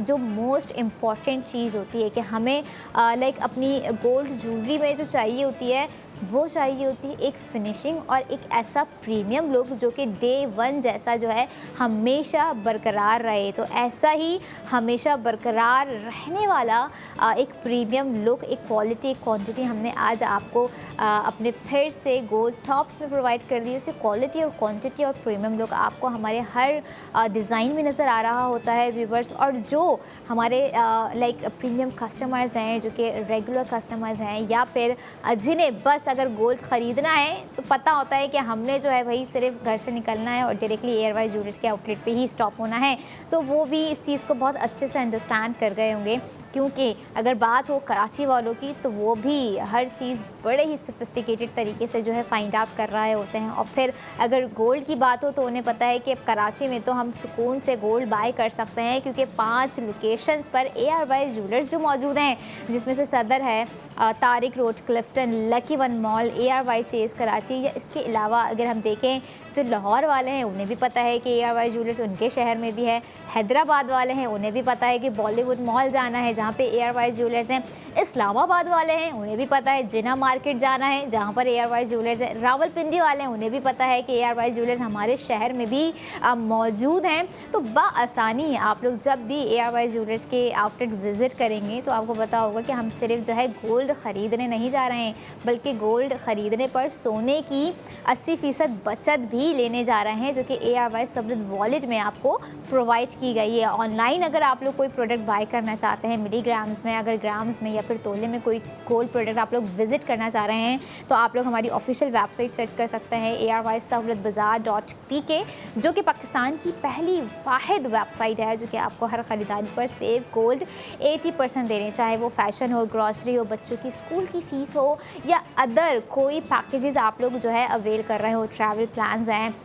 जो मोस्ट इम्पॉर्टेंट चीज़ होती है कि हमें लाइक अपनी गोल्ड ज्वेलरी में जो चाहिए होती है वो चाहिए होती है एक फिनिशिंग और एक ऐसा प्रीमियम लुक जो कि डे वन जैसा जो है हमेशा बरकरार रहे। तो ऐसा ही हमेशा बरकरार रहने वाला एक प्रीमियम लुक, एक क्वालिटी, एक क्वांटिटी हमने आज आपको अपने फिर से गोल्ड टॉप्स में प्रोवाइड कर दी। उससे क्वालिटी और क्वांटिटी और प्रीमियम लुक आपको हमारे हर डिज़ाइन में नज़र आ रहा होता है व्यूवर्स। और जो हमारे लाइक प्रीमियम कस्टमर्स हैं, जो कि रेगुलर कस्टमर्स हैं, या फिर जिन्हें बस अगर गोल्ड ख़रीदना है तो पता होता है कि हमने जो है भाई सिर्फ घर से निकलना है और डायरेक्टली एयरवाइज ज्वेलर्स के आउटलेट पे ही स्टॉप होना है, तो वो भी इस चीज़ को बहुत अच्छे से अंडरस्टैंड कर गए होंगे। क्योंकि अगर बात हो कराची वालों की तो वो भी हर चीज़ बड़े ही सोफिस्टिकेटेड तरीके से जो है फाइंड आउट कर रहे होते हैं। और फिर अगर गोल्ड की बात हो तो उन्हें पता है कि कराची में तो हम सुकून से गोल्ड बाय कर सकते हैं, क्योंकि 5 लोकेशंस पर एयरवाइज ज्वेलर्स जो मौजूद हैं, जिसमें से सदर है Tariq road, Clifton, lucky one mall, एयरवाइज चेज़ कराची। या इसके अलावा अगर हम देखें जो लाहौर वाले हैं उन्हें भी पता है कि एयरवाइज ज्वेलर्स उनके शहर में भी है। हैदराबाद वाले हैं उन्हें भी पता है कि बॉलीवुड मॉल जाना है जहाँ पे एयरवाइज ज्वेलर्स हैं। इस्लामाबाद वाले हैं उन्हें भी पता है जिना मार्केट जाना है जहाँ पर एयरवाइज ज्वेलर्स हैं। रावलपिंडी वाले हैं उन्हें भी पता है कि एयरवाइज ज्वेलर्स हमारे शहर में भी मौजूद हैं। तो बाआसानी आप लोग जब भी एयरवाइज ज्वेलर्स के आउटलेट विज़िट करेंगे तो आपको पता होगा कि हम सिर्फ जो है गोल्ड ख़रीदने नहीं जा रहे हैं, बल्कि गोल्ड ख़रीदने पर सोने की 80% बचत भी लेने जा रहे हैं, जो कि एयरवाइज समृद्ध वॉलेट में आपको प्रोवाइड की गई है। ऑनलाइन अगर आप लोग कोई प्रोडक्ट बाय करना चाहते हैं मिलीग्राम्स में, अगर ग्राम्स में या फिर तोले में कोई गोल्ड प्रोडक्ट आप लोग विज़िट करना चाह रहे हैं तो आप लोग हमारी ऑफिशियल वेबसाइट सर्च कर सकते हैं airwisesahulatbazaar.pk, जो कि पाकिस्तान की पहली वाहिद वेबसाइट है जो कि आपको हर ख़रीदारी पर सेव गोल्ड 80% दे रहे हैं, चाहे वो फैशन हो, ग्रॉसरी हो, बच्चों की स्कूल की फ़ीस हो, या अदर कोई पैकेजेस आप लोग जो है अवेल कर रहे हो। ट्रैवल प्लान्स हैं,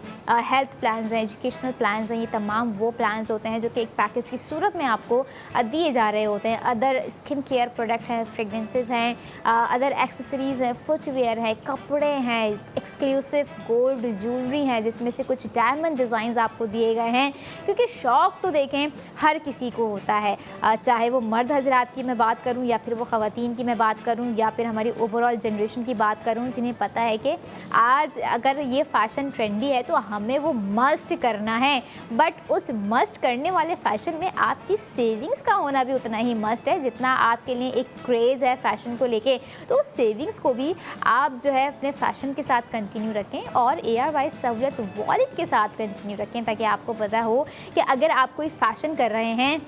हेल्थ प्लान्स हैं, एजुकेशनल प्लान्स हैं, ये तमाम वो प्लान्स होते हैं जो कि एक पैकेज की सूरत में आपको दिए जा रहे होते हैं। अदर स्किन केयर प्रोडक्ट हैं, फ्रेगरेंसेस हैं, अदर एक्सेसरीज़ हैं, फुटवेयर है, कपड़े हैं, एक्सक्लूसिव गोल्ड ज्वेलरी है, जिसमें से कुछ डायमंड डिज़ाइंस आपको दिए गए हैं। क्योंकि शौक़ तो देखें हर किसी को होता है, चाहे वो मर्द हजरात की मैं बात करूँ या फिर वो ख़वातीन की मैं बात करूँ या फिर हमारी ओवरऑल जनरेशन की बात करूँ, जिन्हें पता है कि आज अगर ये फ़ैशन ट्रेंडी है तो हमें वो मस्ट करना है। बट उस मस्ट करने वाले फ़ैशन में आपकी सेविंग्स का होना भी उतना ही मस्ट है जितना आपके लिए एक क्रेज़ है फ़ैशन को लेके। तो उस सेविंग्स को भी आप जो है अपने फ़ैशन के साथ कंटिन्यू रखें और एयरवाइज सहूलत वॉलेट के साथ कंटिन्यू रखें, ताकि आपको पता हो कि अगर आप कोई फ़ैशन कर रहे हैं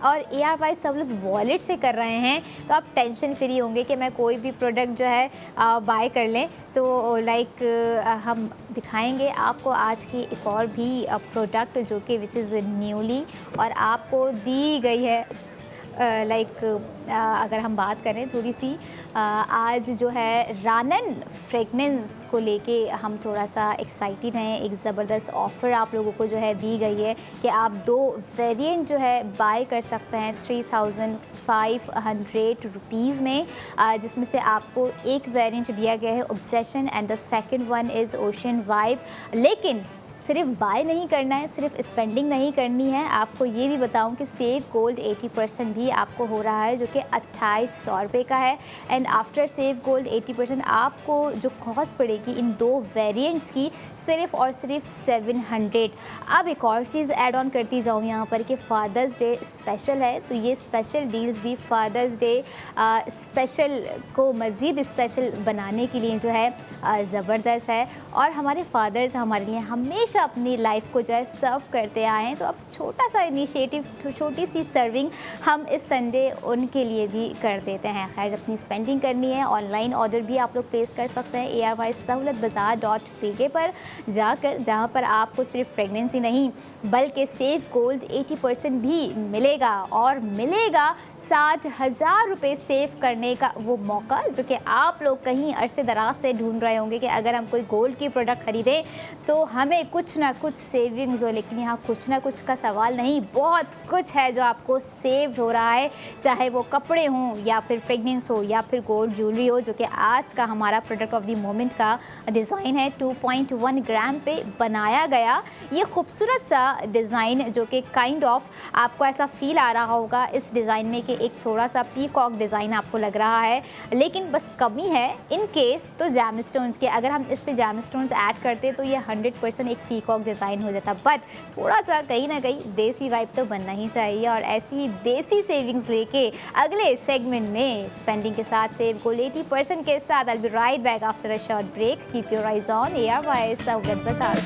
और एयरवाइज सहूलत वॉलेट से कर रहे हैं तो आप टेंशन फ्री होंगे कि मैं कोई भी प्रोडक्ट जो है बाय कर लें। तो लाइक हम दिखाएंगे आपको आज की एक और भी प्रोडक्ट जो कि विच इज़ न्यूली और आपको दी गई है। अगर हम बात करें थोड़ी सी आज जो है रानन फ्रेगनेंस को लेके हम थोड़ा सा एक्साइटेड हैं। एक ज़बरदस्त ऑफ़र आप लोगों को जो है दी गई है कि आप 2 वेरिएंट जो है बाय कर सकते हैं 3500 रुपीज़ में, जिसमें से आपको एक वेरिएंट दिया गया है obsession and the second one is ocean vibe. लेकिन सिर्फ बाय नहीं करना है, सिर्फ स्पेंडिंग नहीं करनी है, आपको ये भी बताऊं कि सेव गोल्ड 80% भी आपको हो रहा है जो कि 2800 रुपये का है। एंड आफ्टर सेव गोल्ड 80% आपको जो कॉस्ट पड़ेगी इन 2 वेरिएंट्स की सिर्फ और सिर्फ 700। अब एक और चीज़ ऐड ऑन करती जाऊँ यहाँ पर कि फादर्स डे स्पेशल है, तो ये स्पेशल डील्स भी फादर्स डे स्पेशल को मज़ीद स्पेशल बनाने के लिए जो है ज़बरदस्त है। और हमारे फादर्स हमारे लिए हमेशा हमेशा अपनी लाइफ को जो है सर्व करते आए हैं, तो अब छोटा सा इनिशिएटिव, छोटी सी सर्विंग हम इस संडे उनके लिए भी कर देते हैं। खैर, अपनी स्पेंडिंग करनी है, ऑनलाइन ऑर्डर भी आप लोग प्लेस कर सकते हैं ARY-सहूलतबाजार.pk पर जाकर, जहां पर आपको सिर्फ फ्रेगनेंस ही नहीं बल्कि सेफ गोल्ड 80% भी मिलेगा और मिलेगा 60,000 रुपये सेव करने का वो मौका, जो कि आप लोग कहीं अरसे दराज से ढूंढ रहे होंगे कि अगर हम कोई गोल्ड की प्रोडक्ट खरीदें तो हमें कुछ ना कुछ सेविंग्स हो। लेकिन यहाँ कुछ ना कुछ का सवाल नहीं, बहुत कुछ है जो आपको सेव हो रहा है, चाहे वो कपड़े हों या फिर फ्रेगनेंस हो या फिर गोल्ड ज्वेलरी हो, जो कि आज का हमारा प्रोडक्ट ऑफ द मोमेंट का डिज़ाइन है। 2.1 ग्राम पे बनाया गया ये खूबसूरत सा डिज़ाइन, जो कि काइंड ऑफ आपको ऐसा फील आ रहा होगा इस डिज़ाइन में कि एक थोड़ा सा पीकॉक डिज़ाइन आपको लग रहा है। लेकिन बस कमी है इन केस तो जैम स्टोन्स के, अगर हम इस पे जैम स्टोन्स ऐड करते तो ये 100% एक पीकॉक डिज़ाइन हो जाता। बट थोड़ा सा कहीं ना कहीं देसी वाइब तो बनना ही चाहिए, और ऐसी ही देसी सेविंग्स लेके अगले सेगमेंट में स्पेंडिंग के साथ सेव गोल्ड 80% के साथ I will be right back after a short break. Keep your eyes on ARY Sahulat बाजार।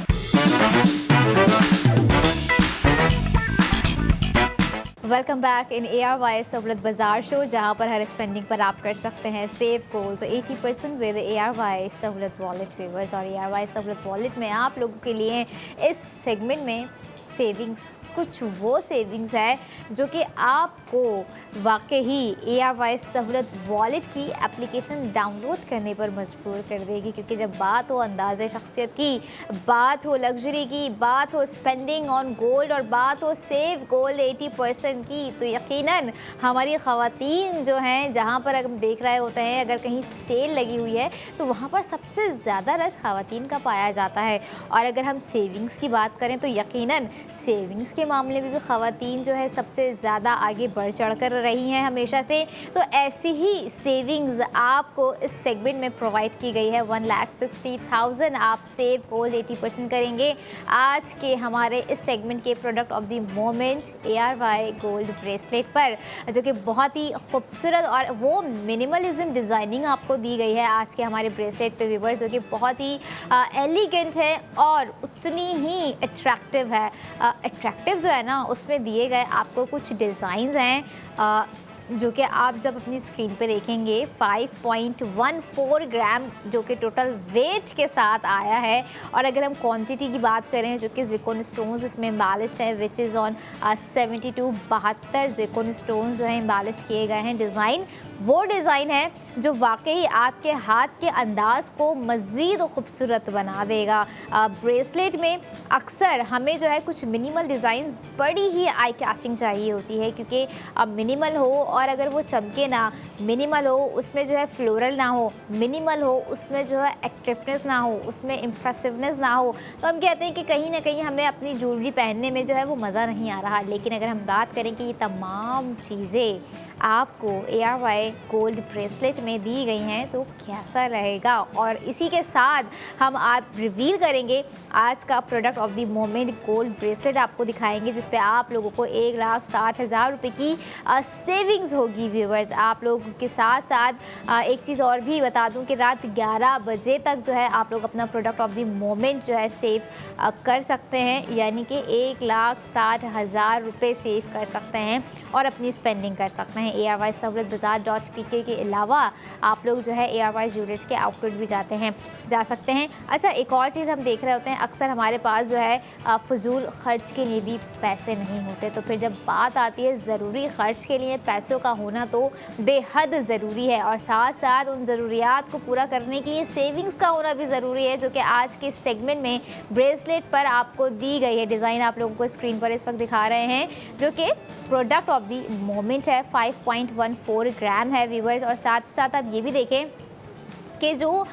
Welcome back in ARY Sahulat Bazaar show, जहां पर हर स्पेंडिंग पर आप कर सकते हैं सेव गोल्ड 80% विद ARY सहूलत वॉलेट व्यूवर्स। और ARY सहूलत वॉलेट में आप लोगों के लिए इस सेगमेंट में सेविंग्स, कुछ वो सेविंग्स है जो कि आपको वाकई ही ARY सहूलत वॉलेट की एप्लीकेशन डाउनलोड करने पर मजबूर कर देगी। क्योंकि जब बात हो अंदाज़े शख्सियत की, बात हो लग्जरी की, बात हो स्पेंडिंग ऑन गोल्ड और बात हो सेव गोल्ड 80% की, तो यकीनन हमारी ख़वातीन जो हैं, जहाँ पर हम देख रहे होते हैं अगर कहीं सेल लगी हुई है तो वहाँ पर सबसे ज़्यादा रश ख़वातीन का पाया जाता है। और अगर हम सेविंग्स की बात करें तो यकीनन सेविंग्स के मामले में भी ख़वातीन जो है सबसे ज़्यादा आगे बढ़ चढ़ कर रही हैं हमेशा से। तो ऐसी ही सेविंग्स आपको इस सेगमेंट में प्रोवाइड की गई है। 1,60,000 आप सेव गोल्ड 80% करेंगे आज के हमारे इस सेगमेंट के product of the moment ARY gold bracelet पर, जो कि बहुत ही खूबसूरत और वो मिनिमलिज्म डिज़ाइनिंग आपको दी गई है आज के हमारे ब्रेसलेट पे व्यूअर्स, जो कि बहुत ही एलिगेंट है और उतनी ही अट्रैक्टिव है। अट्रैक्टिव जो है ना, उसमें दिए गए आपको कुछ डिज़ाइंस हैं जो कि आप जब अपनी स्क्रीन पे देखेंगे 5.14 ग्राम जो कि टोटल वेट के साथ आया है। और अगर हम क्वांटिटी की बात करें, जो कि ज़िरकॉन स्टोन्स इसमें एम्बेलिश्ड है, which is on 72 Zircon stones जो है एम्बेलिश्ड किए गए हैं। डिज़ाइन वो डिज़ाइन है जो वाकई आपके हाथ के अंदाज़ को मज़ीद खूबसूरत बना देगा। ब्रेसलेट में अक्सर हमें जो है कुछ मिनिमल डिज़ाइंस बड़ी ही आई कैचिंग चाहिए होती है, क्योंकि अब मिनिमल हो और अगर वो चमके ना, मिनिमल हो उसमें जो है फ्लोरल ना हो, मिनिमल हो उसमें जो है एट्रैक्टिवनेस ना हो, उसमें इम्प्रेसिवनेस ना हो, तो हम कहते हैं कि कहीं ना कहीं हमें अपनी ज्वेलरी पहनने में जो है वो मज़ा नहीं आ रहा। लेकिन अगर हम बात करें कि ये तमाम चीज़ें आपको ARY गोल्ड ब्रेसलेट में दी गई हैं तो कैसा रहेगा, और इसी के साथ हम आप रिवील करेंगे आज का product of the moment gold bracelet आपको दिखाएंगे, जिस पे आप लोगों को 1,60,000 रुपये की सेविंग्स होगी व्यूवर्स। आप लोगों के साथ साथ एक चीज़ और भी बता दूं कि रात 11 बजे तक जो है आप लोग अपना प्रोडक्ट ऑफ द मोमेंट जो है सेव कर सकते हैं, यानी कि 1,60,000 रुपये सेव कर सकते हैं और अपनी स्पेंडिंग कर सकते हैं। ARY सहूलतबाजार.pk के अलावा आप लोग जो है ARY ज्वेलर्स के आउटलेट भी जा सकते हैं। अच्छा, एक और चीज़ हम देख रहे होते हैं, अक्सर हमारे पास जो है फजूल खर्च के लिए भी पैसे नहीं होते, तो फिर जब बात आती है ज़रूरी खर्च के लिए पैसों का होना तो बेहद ज़रूरी है, और साथ साथ उन ज़रूरियात को पूरा करने के लिए सेविंग्स का होना भी ज़रूरी है, जो कि आज के सेगमेंट में ब्रेसलेट पर आपको दी गई है। डिज़ाइन आप लोगों को स्क्रीन पर इस वक्त दिखा रहे हैं, जो कि प्रोडक्ट ऑफ द मोमेंट है, 5.14 ग्राम है व्यूवर्स। और साथ साथ आप ये भी देखें कि जो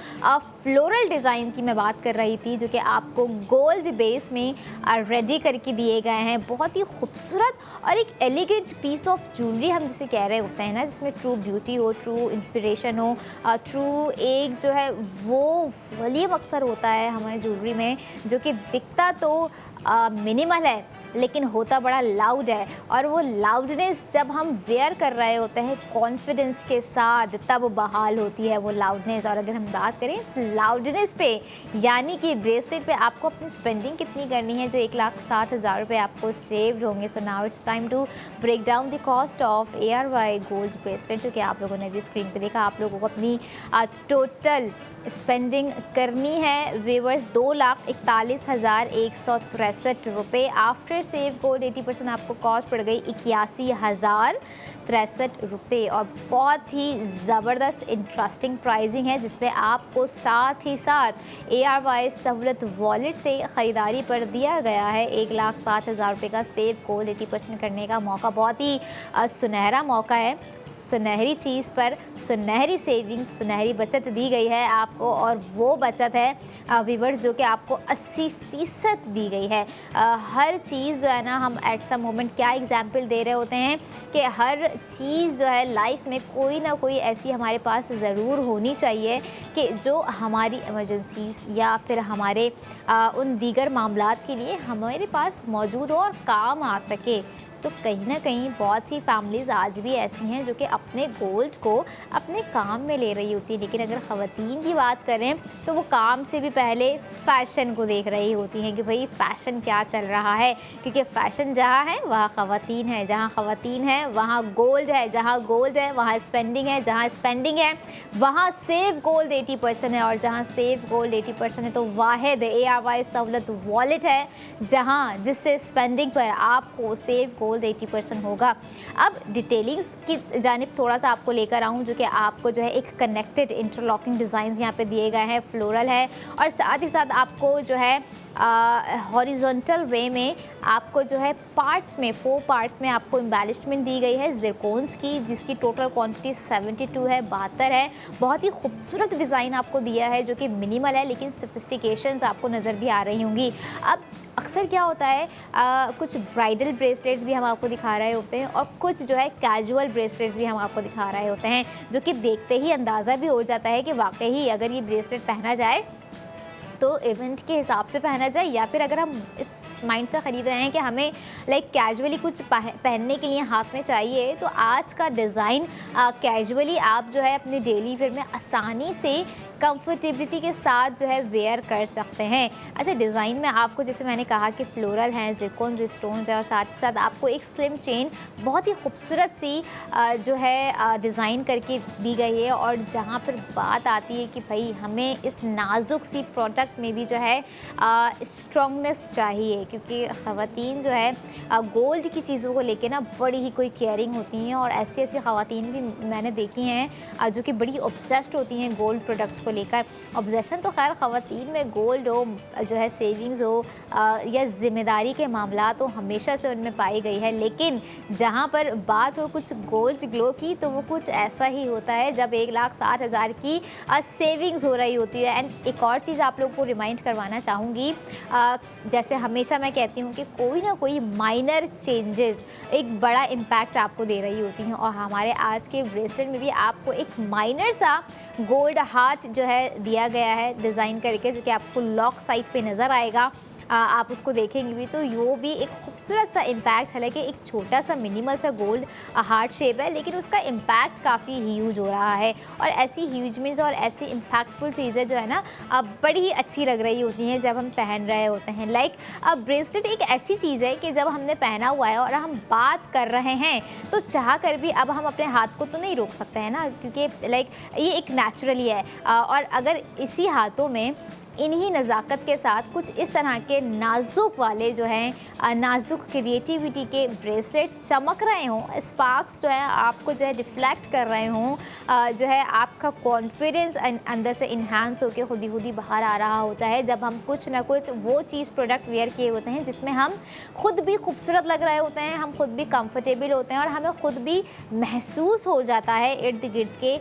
फ्लोरल डिज़ाइन की मैं बात कर रही थी, जो कि आपको गोल्ड बेस में रेडी करके दिए गए हैं, बहुत ही खूबसूरत और एक एलिगेंट पीस ऑफ ज्वेलरी हम जिसे कह रहे होते हैं ना, जिसमें ट्रू ब्यूटी हो, ट्रू इंस्पिरेशन हो, ट्रू एक जो है वो वॉल्यूम अक्सर होता है हमारे ज्वेलरी में, जो कि दिखता तो मिनिमल है लेकिन होता बड़ा लाउड है। और वो लाउडनेस जब हम वेयर कर रहे होते हैं कॉन्फिडेंस के साथ, तब बहाल होती है वो लाउडनेस। और अगर हम बात करें इस लाउडनेस पे, यानी कि ब्रेसलेट पे आपको अपनी स्पेंडिंग कितनी करनी है जो 1,60,000 रुपये आपको सेव होंगे। So now it's time to break down the cost of ARY gold bracelet, जो कि आप लोगों ने भी स्क्रीन पे देखा। आप लोगों को अपनी टोटल स्पेंडिंग करनी है व्यूवर्स 2,41,163 रुपये। आफ्टर सेव गोल्ड 80% आपको कॉस्ट पड़ गई 81,063 रुपये। और बहुत ही ज़बरदस्त इंटरेस्टिंग प्राइसिंग है, जिसमें आपको साथ ही साथ ARY सहूलत वॉलेट से ख़रीदारी पर दिया गया है 1,60,000 रुपये का सेव गोल्ड 80% करने का मौका। बहुत ही सुनहरा मौका है, सुनहरी चीज़ पर सुनहरी सेविंग्स, सुनहरी बचत दी गई है आपको। और वो बचत है व्यूवर्स जो कि आपको 80% दी गई है। हर चीज़ जो है ना, हम एट सम मोमेंट क्या एग्जाम्पल दे रहे होते हैं कि हर चीज़ जो है लाइफ में कोई ना कोई ऐसी हमारे पास ज़रूर होनी चाहिए कि जो हमारी इमरजेंसीज या फिर हमारे उन दीगर मामलात के लिए हमारे पास मौजूद हो और काम आ सके। तो कहीं ना कहीं बहुत सी फैमिलीज़ आज भी ऐसी हैं जो कि अपने गोल्ड को अपने काम में ले रही होती है, लेकिन अगर ख़वातीन की बात करें तो वो काम से भी पहले फ़ैशन को देख रही होती हैं कि भाई फ़ैशन क्या चल रहा है, क्योंकि फ़ैशन जहाँ है वहाँ ख़वातीन है, जहाँ ख़वातीन है वहाँ गोल्ड है, जहाँ गोल्ड है वहाँ स्पेंडिंग है, जहाँ स्पेंडिंग है वहाँ सेव गोल्ड 80% है, और जहाँ सेव गोल्ड 80% है तो वाहिद ARY सहूलत वॉलेट है जहाँ जिससे स्पेंडिंग पर आपको सेव गोल्ड 80% होगा। अब डिटेलिंग्स की जानिब थोड़ा सा आपको लेकर आऊँ, जो कि आपको जो है एक कनेक्टेड इंटरलॉकिंग डिज़ाइंस यहाँ पे दिए गए हैं, फ्लोरल है, और साथ ही साथ आपको जो है हॉरिजॉन्टल वे में आपको जो है पार्ट्स में 4 पार्ट्स में आपको एम्बेलिशमेंट दी गई है ज़िरकोन्स की, जिसकी टोटल क्वांटिटी 72 है, 72 है। बहुत ही खूबसूरत डिज़ाइन आपको दिया है जो कि मिनिमल है, लेकिन सोफिस्टिकेशंस आपको नज़र भी आ रही होंगी। अब अक्सर क्या होता है कुछ ब्राइडल ब्रेसलेट्स भी हम आपको दिखा रहे होते हैं और कुछ जो है कैजुअल ब्रेसलेट्स भी हम आपको दिखा रहे होते हैं, जो कि देखते ही अंदाज़ा भी हो जाता है कि वाकई अगर ये ब्रेसलेट पहना जाए तो इवेंट के हिसाब से पहना जाए, या फिर अगर हम इस माइंड से ख़रीद रहे हैं कि हमें लाइक कैजुअली कुछ पहनने के लिए हाथ में चाहिए, तो आज का डिज़ाइन कैजुअली आप जो है अपने डेली वेयर में आसानी से कंफर्टेबिलिटी के साथ जो है वेयर कर सकते हैं। अच्छा, डिज़ाइन में आपको जैसे मैंने कहा कि फ्लोरल हैं, ज़िरकोन स्टोन्स है, और साथ ही साथ आपको एक स्लिम चेन बहुत ही खूबसूरत सी जो है डिज़ाइन करके दी गई है। और जहाँ पर बात आती है कि भाई हमें इस नाजुक सी प्रोडक्ट में भी जो है स्ट्रॉन्गनेस चाहिए, क्योंकि ख़वातीन जो है गोल्ड की चीज़ों को लेके ना बड़ी ही कोई केयरिंग होती हैं, और ऐसी ऐसी ख़वातीन भी मैंने देखी हैं जो कि बड़ी ऑब्सेस्ड होती हैं गोल्ड प्रोडक्ट्स को लेकर। ऑब्सेशन तो खैर ख़वातीन में गोल्ड हो, जो है सेविंग्स हो या ज़िम्मेदारी के मामला तो हमेशा से उनमें पाई गई है, लेकिन जहाँ पर बात हो कुछ गोल्ड ग्लो की तो वो कुछ ऐसा ही होता है जब 1,60,000 की सेविंग्स हो रही होती है। एंड एक और चीज़ आप लोग को रिमाइंड करवाना चाहूँगी, जैसे हमेशा मैं कहती हूँ कि कोई ना कोई माइनर चेंजेस एक बड़ा इम्पैक्ट आपको दे रही होती हैं, और हमारे आज के ब्रेसलेट में भी आपको एक माइनर सा गोल्ड हार्ट जो है दिया गया है डिज़ाइन करके, जो कि आपको लॉक साइड पे नज़र आएगा। आप उसको देखेंगे भी तो वो भी एक खूबसूरत सा इम्पैक्ट, हालांकि एक छोटा सा मिनिमल सा गोल्ड हार्ट शेप है, लेकिन उसका इम्पैक्ट काफ़ी ह्यूज हो रहा है। और ऐसी ह्यूज मीन्स और ऐसी इम्पैक्टफुल चीज़ें जो है ना बड़ी ही अच्छी लग रही होती हैं जब हम पहन रहे होते हैं। लाइक ब्रेसलेट एक ऐसी चीज़ है कि जब हमने पहना हुआ है और हम बात कर रहे हैं तो चाह कर भी अब हम अपने हाथ को तो नहीं रोक सकते हैं ना, क्योंकि लाइक ये एक नेचुरली है। और अगर इसी हाथों में इन्हीं नज़ाकत के साथ कुछ इस तरह के नाजुक वाले जो हैं नाजुक क्रिएटिविटी के ब्रेसलेट्स चमक रहे हों, स्पार्क्स जो है आपको जो है रिफ्लेक्ट कर रहे हों, जो है आपका कॉन्फिडेंस अंदर से इन्हांस होकर खुद ही बाहर आ रहा होता है जब हम कुछ ना कुछ वो चीज़ प्रोडक्ट वेयर किए होते हैं जिसमें हम खुद भी खूबसूरत लग रहे होते हैं, हम खुद भी कंफर्टेबल होते हैं, और हमें खुद भी महसूस हो जाता है इर्द गिर्द के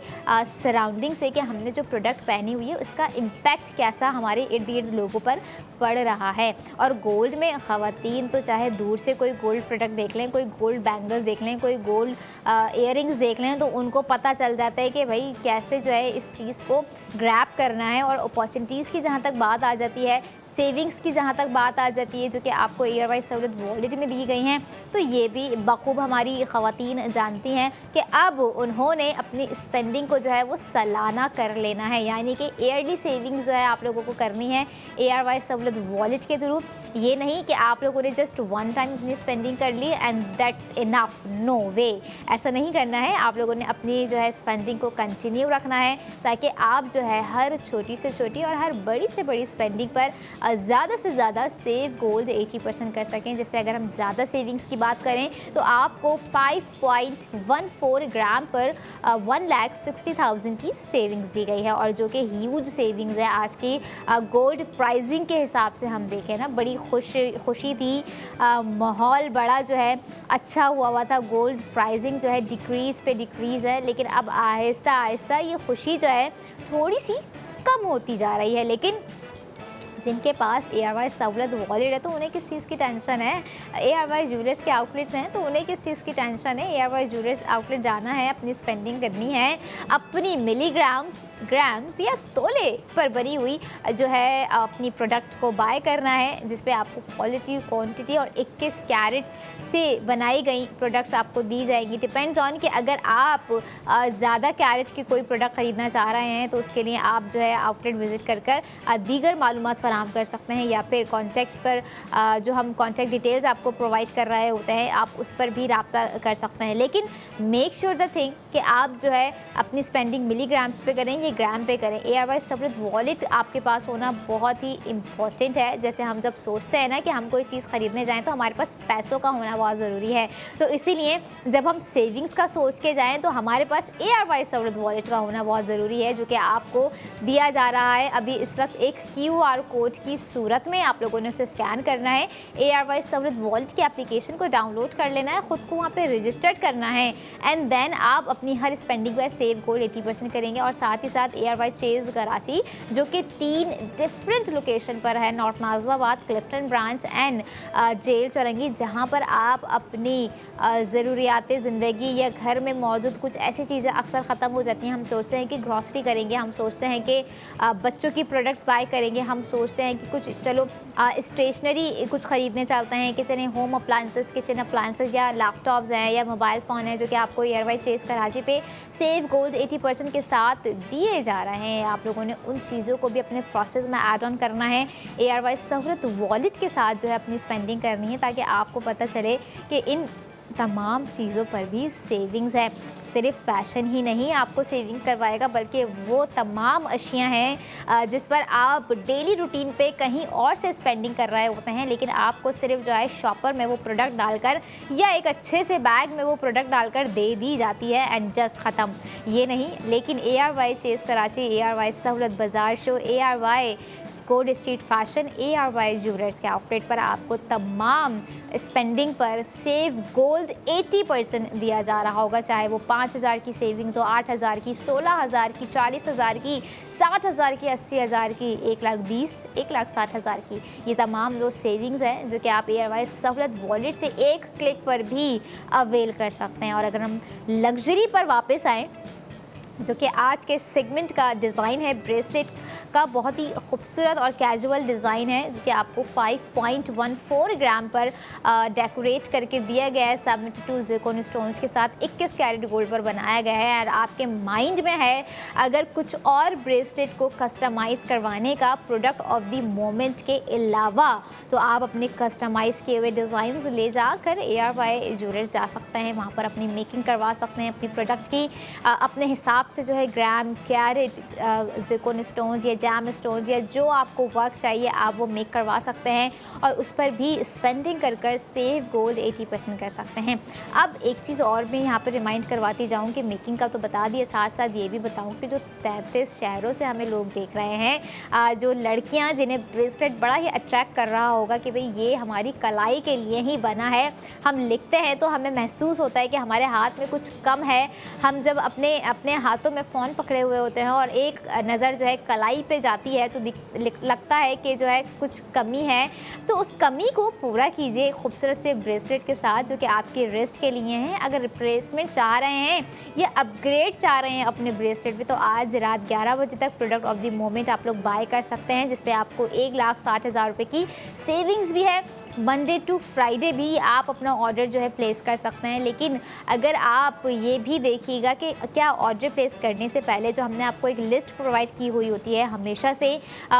सराउंडिंग से कि हमने जो प्रोडक्ट पहनी हुई है उसका इम्पैक्ट कैसा हमारे इर्द गिर्द लोगों पर पड़ रहा है। और गोल्ड में ख़वातीन तो चाहे दूर से कोई गोल्ड प्रोडक्ट देख लें, कोई गोल्ड बैंगल्स देख लें, कोई गोल्ड इयररिंग्स देख लें, तो उनको पता चल जाता है कि भाई कैसे जो है इस चीज़ को ग्रैब करना है। और अपॉर्चुनिटीज़ की जहाँ तक बात आ जाती है, सेविंग्स की जहाँ तक बात आ जाती है जो कि आपको एयर वाइज सहूलत वॉलेट में दी गई हैं, तो ये भी बखूब हमारी ख़वातीन जानती हैं कि अब उन्होंने अपनी स्पेंडिंग को जो है वो सालाना कर लेना है, यानी कि ईयरली सेविंग्स जो है आप लोगों को करनी है एयर वाइज सहूलत वॉलेट के थ्रू। ये नहीं कि आप लोगों ने जस्ट वन टाइम अपनी स्पेंडिंग कर ली एंड दैट्स इनफ, नो वे, ऐसा नहीं करना है। आप लोगों ने अपनी जो है स्पेंडिंग को कंटिन्यू रखना है ताकि आप जो है हर छोटी से छोटी और हर बड़ी से बड़ी स्पेंडिंग पर ज़्यादा से ज़्यादा सेव गोल्ड 80% कर सकें। जैसे अगर हम ज़्यादा सेविंग्स की बात करें तो आपको 5.14 ग्राम पर 1,60,000 की सेविंग्स दी गई है, और जो कि ह्यूज सेविंग्स है आज की गोल्ड प्राइसिंग के हिसाब से हम देखें ना, बड़ी खुशी थी। माहौल बड़ा जो है अच्छा हुआ था। गोल्ड प्राइसिंग जो है डिक्रीज़ पे डिक्रीज़ है, लेकिन अब आहिस्ता आहिस्ता ये खुशी जो है थोड़ी सी कम होती जा रही है। लेकिन जिनके पास एयर वाइज सहूलत वॉलेट है तो उन्हें किस चीज़ की टेंशन है। एयर वाइज ज्वेलर्स के आउटलेट्स हैं तो उन्हें किस चीज़ की टेंशन है। एयर वाइज ज्वेलर्स आउटलेट जाना है, अपनी स्पेंडिंग करनी है, अपनी मिलीग्राम्स, ग्राम्स या तोले पर बनी हुई जो है अपनी प्रोडक्ट को बाय करना है, जिस पे आपको क्वालिटी, क्वांटिटी और 21 कैरेट्स से बनाई गई प्रोडक्ट्स आपको दी जाएंगी। डिपेंड्स ऑन कि अगर आप ज़्यादा कैरेट की कोई प्रोडक्ट ख़रीदना चाह रहे हैं तो उसके लिए आप जो है आउटलेट विज़िट कर दीगर मालूमात फराहम कर सकते हैं, या फिर कॉन्टैक्ट पर जो हम कॉन्टैक्ट डिटेल्स आपको प्रोवाइड कर रहे होते हैं आप उस पर भी रब्ता कर सकते हैं। लेकिन मेक श्योर द थिंग कि आप जो है अपनी स्पेंडिंग मिलीग्राम्स पे करें या ग्राम पे करें। एयर वाइज सहूलत वॉलेट आपके पास होना बहुत ही इंपॉर्टेंट है। जैसे हम जब सोचते हैं ना कि हम कोई चीज़ ख़रीदने जाएँ तो हमारे पास पैसों का होना बहुत ज़रूरी है, तो इसीलिए जब हम सेविंग्स का सोच के जाएँ तो हमारे पास एयर वाइज सहूलत वॉलेट का होना बहुत ज़रूरी है, जो कि आपको दिया जा रहा है अभी इस वक्त एक QR कोड की सूरत में। आप लोगों ने उसे स्कैन करना है, एयर वाइज सहूलत वॉलेट की एप्लीकेशन को डाउनलोड कर लेना है, ख़ुद को वहाँ पे रजिस्टर्ड करना है एंड देन आप अपनी हर स्पेंडिंग पर सेव गोल्ड 80% करेंगे। और साथ ही साथ एयर वाइज चेज़ कराची जो कि 3 डिफरेंट लोकेशन पर है, north Najibabad, Clifton branch and jail Chowrangi, जहाँ पर आप अपनी ज़रूरियात ज़िंदगी या घर में मौजूद कुछ ऐसी चीज़ें अक्सर ख़त्म हो जाती हैं। हम सोचते हैं कि ग्रॉसरी करेंगे, हम सोचते हैं कि बच्चों की प्रोडक्ट्स बाय करेंगे, हम सोचते हैं कि कुछ चलो स्टेशनरी कुछ ख़रीदने चलते हैं, kitchen home appliances, kitchen appliances या लैपटॉप्स हैं या मोबाइल फ़ोन है, जो कि आपको एयर वाइज चेज़ कराची पे सेव गोल्ड 80% के साथ दिए जा रहे हैं। आप लोगों ने उन चीज़ों को भी अपने प्रोसेस में ऐड ऑन करना है, एयर वाइज सहूलत वॉलेट के साथ जो है अपनी स्पेंडिंग करनी है, ताकि आपको पता चले कि इन तमाम चीज़ों पर भी सेविंग्स है। सिर्फ फैशन ही नहीं आपको सेविंग करवाएगा, बल्कि वो तमाम अशियाँ हैं जिस पर आप डेली रूटीन पे कहीं और से स्पेंडिंग कर रहे होते हैं, लेकिन आपको सिर्फ जो है शॉपर में वो प्रोडक्ट डालकर या एक अच्छे से बैग में वो प्रोडक्ट डालकर दे दी जाती है एंड जस्ट ख़त्म। ये नहीं, लेकिन ARY chase Karachi, ARY Sahulat Bazaar show, ARY code street fashion, ARY jewellers के आउटलेट पर आपको तमाम स्पेंडिंग पर सेव गोल्ड 80% दिया जा रहा होगा, चाहे वो 5,000 की सेविंग्स हो, 8,000 की, 16,000 की, 40,000 की, 60,000 की, 80,000 की, 1,20,000, 1,60,000 की। ये तमाम जो सेविंग्स हैं जो कि आप एयर वाइज सहूलत वॉलेट से एक क्लिक पर भी अवेल कर सकते हैं। और अगर हम लग्जरी पर वापस आएँ, जो कि आज के सेगमेंट का डिज़ाइन है ब्रेसलेट का, बहुत ही खूबसूरत और कैजुअल डिज़ाइन है, जो कि आपको 5.14 ग्राम पर डेकोरेट करके दिया गया है। 72 ज़िरकोन स्टोन्स के साथ 21 कैरेट गोल्ड पर बनाया गया है। और आपके माइंड में है अगर कुछ और ब्रेसलेट को कस्टमाइज़ करवाने का प्रोडक्ट ऑफ द मोमेंट के अलावा, तो आप अपने कस्टमाइज़ किए हुए डिज़ाइन ले जाकर एयर वाई ज्वेलर्स जा सकते हैं, वहाँ पर अपनी मेकिंग करवा सकते हैं अपनी प्रोडक्ट की अपने हिसाब से, जो है ग्राम, कैरेट, ज़िरकोन स्टोन्स या जैम स्टोन्स या जो आपको वर्क चाहिए आप वो मेक करवा सकते हैं और उस पर भी स्पेंडिंग कर सेव गोल्ड 80% कर सकते हैं। अब एक चीज़ और मैं यहाँ पर रिमाइंड करवाती जाऊँ कि मेकिंग का तो बता दिए, साथ साथ ये भी बताऊँ कि जो 33 शहरों से हमें लोग देख रहे हैं, जो लड़कियाँ जिन्हें ब्रेसलेट बड़ा ही अट्रैक्ट कर रहा होगा कि भाई ये हमारी कलाई के लिए ही बना है, हम लिखते हैं तो हमें महसूस होता है कि हमारे हाथ में कुछ कम है। हम जब अपने हाथों में फ़ोन पकड़े हुए होते हैं और एक नज़र जो है कलाई पे पे जाती है तो लगता है कि जो है कुछ कमी है, तो उस कमी को पूरा कीजिए खूबसूरत से ब्रेसलेट के साथ जो कि आपके रिस्ट के लिए हैं। अगर रिप्लेसमेंट चाह रहे हैं या अपग्रेड चाह रहे हैं अपने ब्रेसलेट में, तो आज रात 11 बजे तक प्रोडक्ट ऑफ द मोमेंट आप लोग बाय कर सकते हैं, जिस पे आपको 1,60,000 रुपये की सेविंग्स भी है। मंडे टू फ्राइडे भी आप अपना ऑर्डर जो है प्लेस कर सकते हैं। लेकिन अगर आप ये भी देखिएगा कि क्या ऑर्डर प्लेस करने से पहले जो हमने आपको एक लिस्ट प्रोवाइड की हुई होती है हमेशा से,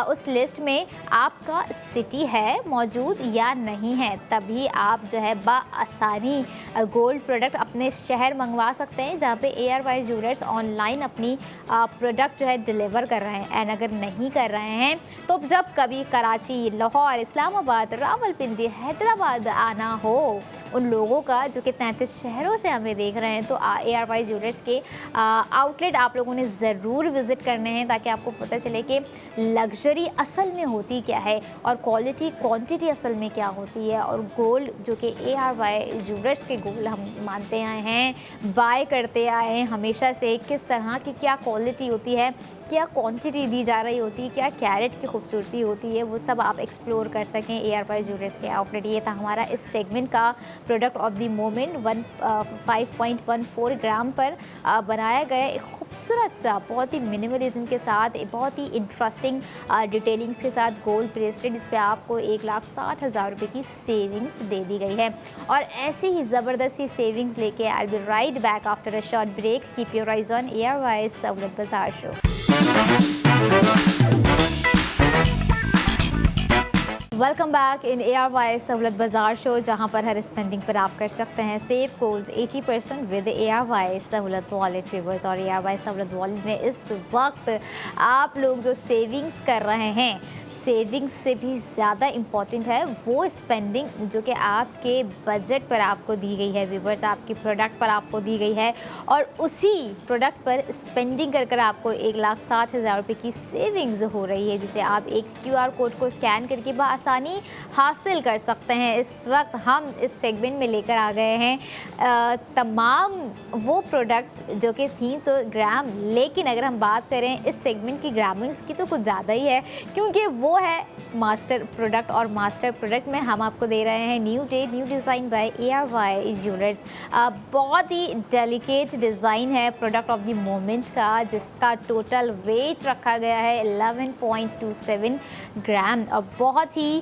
उस लिस्ट में आपका सिटी है मौजूद या नहीं है, तभी आप जो है बआसानी गोल्ड प्रोडक्ट अपने शहर मंगवा सकते हैं जहाँ पे ARY ज्वेलर्स ऑनलाइन अपनी प्रोडक्ट जो है डिलीवर कर रहे हैं। एंड अगर नहीं कर रहे हैं तो जब कभी कराची, लाहौर, इस्लामाबाद, रावलपिंडी, हैदराबाद आना हो उन लोगों का जो कि 33 शहरों से हमें देख रहे हैं, तो ARY ज्वेलर्स के आउटलेट आप लोगों ने ज़रूर विज़िट करने हैं, ताकि आपको पता चले कि लग्जरी असल में होती क्या है और क्वालिटी क्वांटिटी असल में क्या होती है। और गोल्ड जो कि ARY ज्वेलर्स के गोल्ड हम मानते आए हैं, बाय करते आए हैं हमेशा से, किस तरह की क्या क्वालिटी होती है, क्या क्वांटिटी दी जा रही होती है, क्या कैरेट की खूबसूरती होती है, वो सब आप एक्सप्लोर कर सकें ARY ज्वेलर्स के आउटलेट। ये था हमारा इस सेगमेंट का प्रोडक्ट ऑफ द मोमेंट 5.14 ग्राम पर बनाया गया एक खूबसूरत सा, बहुत ही मिनिमलिज्म के साथ, बहुत ही इंटरेस्टिंग डिटेलिंग्स के साथ गोल्ड ब्रेसलेट, जिस पे आपको 1,60,000 रुपये की सेविंग्स दे दी गई है। और ऐसी ही ज़बरदस्ती सेविंग्स लेके I will right back after a short break. Keep your eyes on ARY Sahulat Bazaar show. Welcome back in ARY Sahulat Bazaar show, जहां पर हर स्पेंडिंग पर आप कर सकते हैं सेव गोल्ड 80% विद ARY सहूलत वॉलेट व्यूवर्स। और ARY सहूलत वॉलेट में इस वक्त आप लोग जो सेविंग्स कर रहे हैं, सेविंग्स से भी ज़्यादा इम्पॉर्टेंट है वो स्पेंडिंग जो कि आपके बजट पर आपको दी गई है व्यूवर्स, आपके प्रोडक्ट पर आपको दी गई है। और उसी प्रोडक्ट पर स्पेंडिंग कर कर आपको 1,60,000 रुपये की सेविंग्स हो रही है, जिसे आप एक QR कोड को स्कैन करके बआसानी हासिल कर सकते हैं। इस वक्त हम इस सेगमेंट में लेकर आ गए हैं तमाम वो प्रोडक्ट्स जो कि थी तो ग्राम, लेकिन अगर हम बात करें इस सेगमेंट की ग्रामिंग्स की तो कुछ ज़्यादा ही है, क्योंकि वो है मास्टर प्रोडक्ट। और मास्टर प्रोडक्ट में हम आपको दे रहे हैं new day new design by ARY jewellers. बहुत ही डेलिकेट डिज़ाइन है प्रोडक्ट ऑफ द मोमेंट का, जिसका टोटल वेट रखा गया है 11.27 ग्राम। और बहुत ही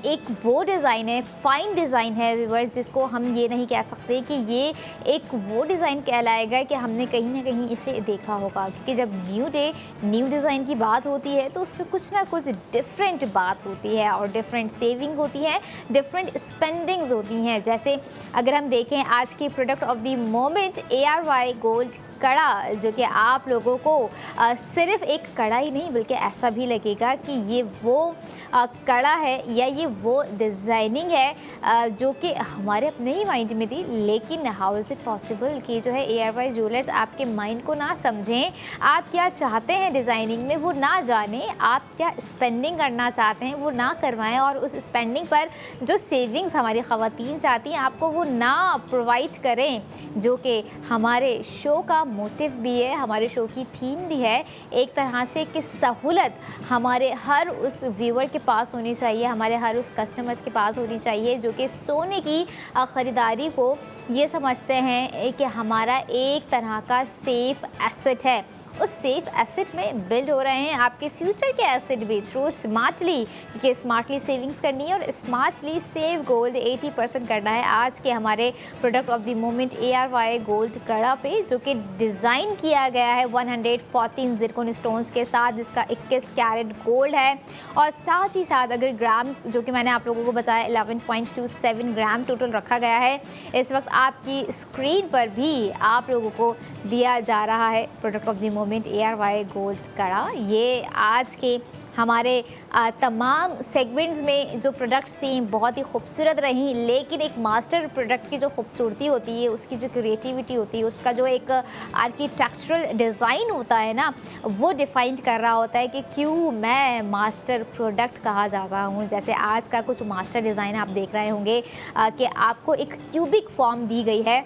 एक वो डिज़ाइन है, फाइन डिज़ाइन है व्यूअर्स, जिसको हम ये नहीं कह सकते कि ये एक वो डिज़ाइन कहलाएगा कि हमने कहीं ना कहीं इसे देखा होगा, क्योंकि जब न्यू डे न्यू डिज़ाइन की बात होती है तो उसमें कुछ ना कुछ डिफरेंट बात होती है और डिफरेंट सेविंग होती है, डिफरेंट स्पेंडिंग्स होती हैं। जैसे अगर हम देखें आज के product of the moment ARY gold कड़ा, जो कि आप लोगों को सिर्फ एक कड़ा ही नहीं बल्कि ऐसा भी लगेगा कि ये वो कड़ा है या ये वो डिज़ाइनिंग है जो कि हमारे अपने ही माइंड में थी। लेकिन हाउ इज़ इट पॉसिबल कि जो है ARY ज्वेलर्स आपके माइंड को ना समझें, आप क्या चाहते हैं डिज़ाइनिंग में वो ना जानें, आप क्या स्पेंडिंग करना चाहते हैं वो ना करवाएं, और उस स्पेंडिंग पर जो सेविंग्स हमारी ख़वातीन चाहती हैं आपको वो ना प्रोवाइड करें, जो कि हमारे शो का मोटिव भी है, हमारे शो की थीम भी है एक तरह से कि सहूलत हमारे हर उस व्यूअर के पास होनी चाहिए, हमारे हर उस कस्टमर्स के पास होनी चाहिए जो कि सोने की ख़रीदारी को ये समझते हैं कि हमारा एक तरह का सेफ़ एसेट है। उस सेफ एसेट में बिल्ड हो रहे हैं आपके फ्यूचर के एसेट भी थ्रू स्मार्टली, क्योंकि स्मार्टली सेविंग्स करनी है और स्मार्टली सेव गोल्ड 80% करना है। आज के हमारे product of the moment ARY gold कड़ा पे, जो कि डिज़ाइन किया गया है 114 ज़िरकॉन स्टोन्स के साथ, जिसका 21 कैरेट गोल्ड है। और साथ ही साथ अगर ग्राम, जो कि मैंने आप लोगों को बताया 11.27 ग्राम टोटल रखा गया है, इस वक्त आपकी स्क्रीन पर भी आप लोगों को दिया जा रहा है product of the moment ARY gold कड़ा। ये आज के हमारे तमाम सेगमेंट्स में जो प्रोडक्ट्स थी बहुत ही खूबसूरत रही, लेकिन एक मास्टर प्रोडक्ट की जो खूबसूरती होती है, उसकी जो क्रिएटिविटी होती है, उसका जो एक आर्किटेक्चरल डिज़ाइन होता है ना, वो डिफ़ाइन कर रहा होता है कि क्यों मैं मास्टर प्रोडक्ट कहा जाता हूँ। जैसे आज का कुछ मास्टर डिज़ाइन आप देख रहे होंगे कि आपको एक क्यूबिक फॉर्म दी गई है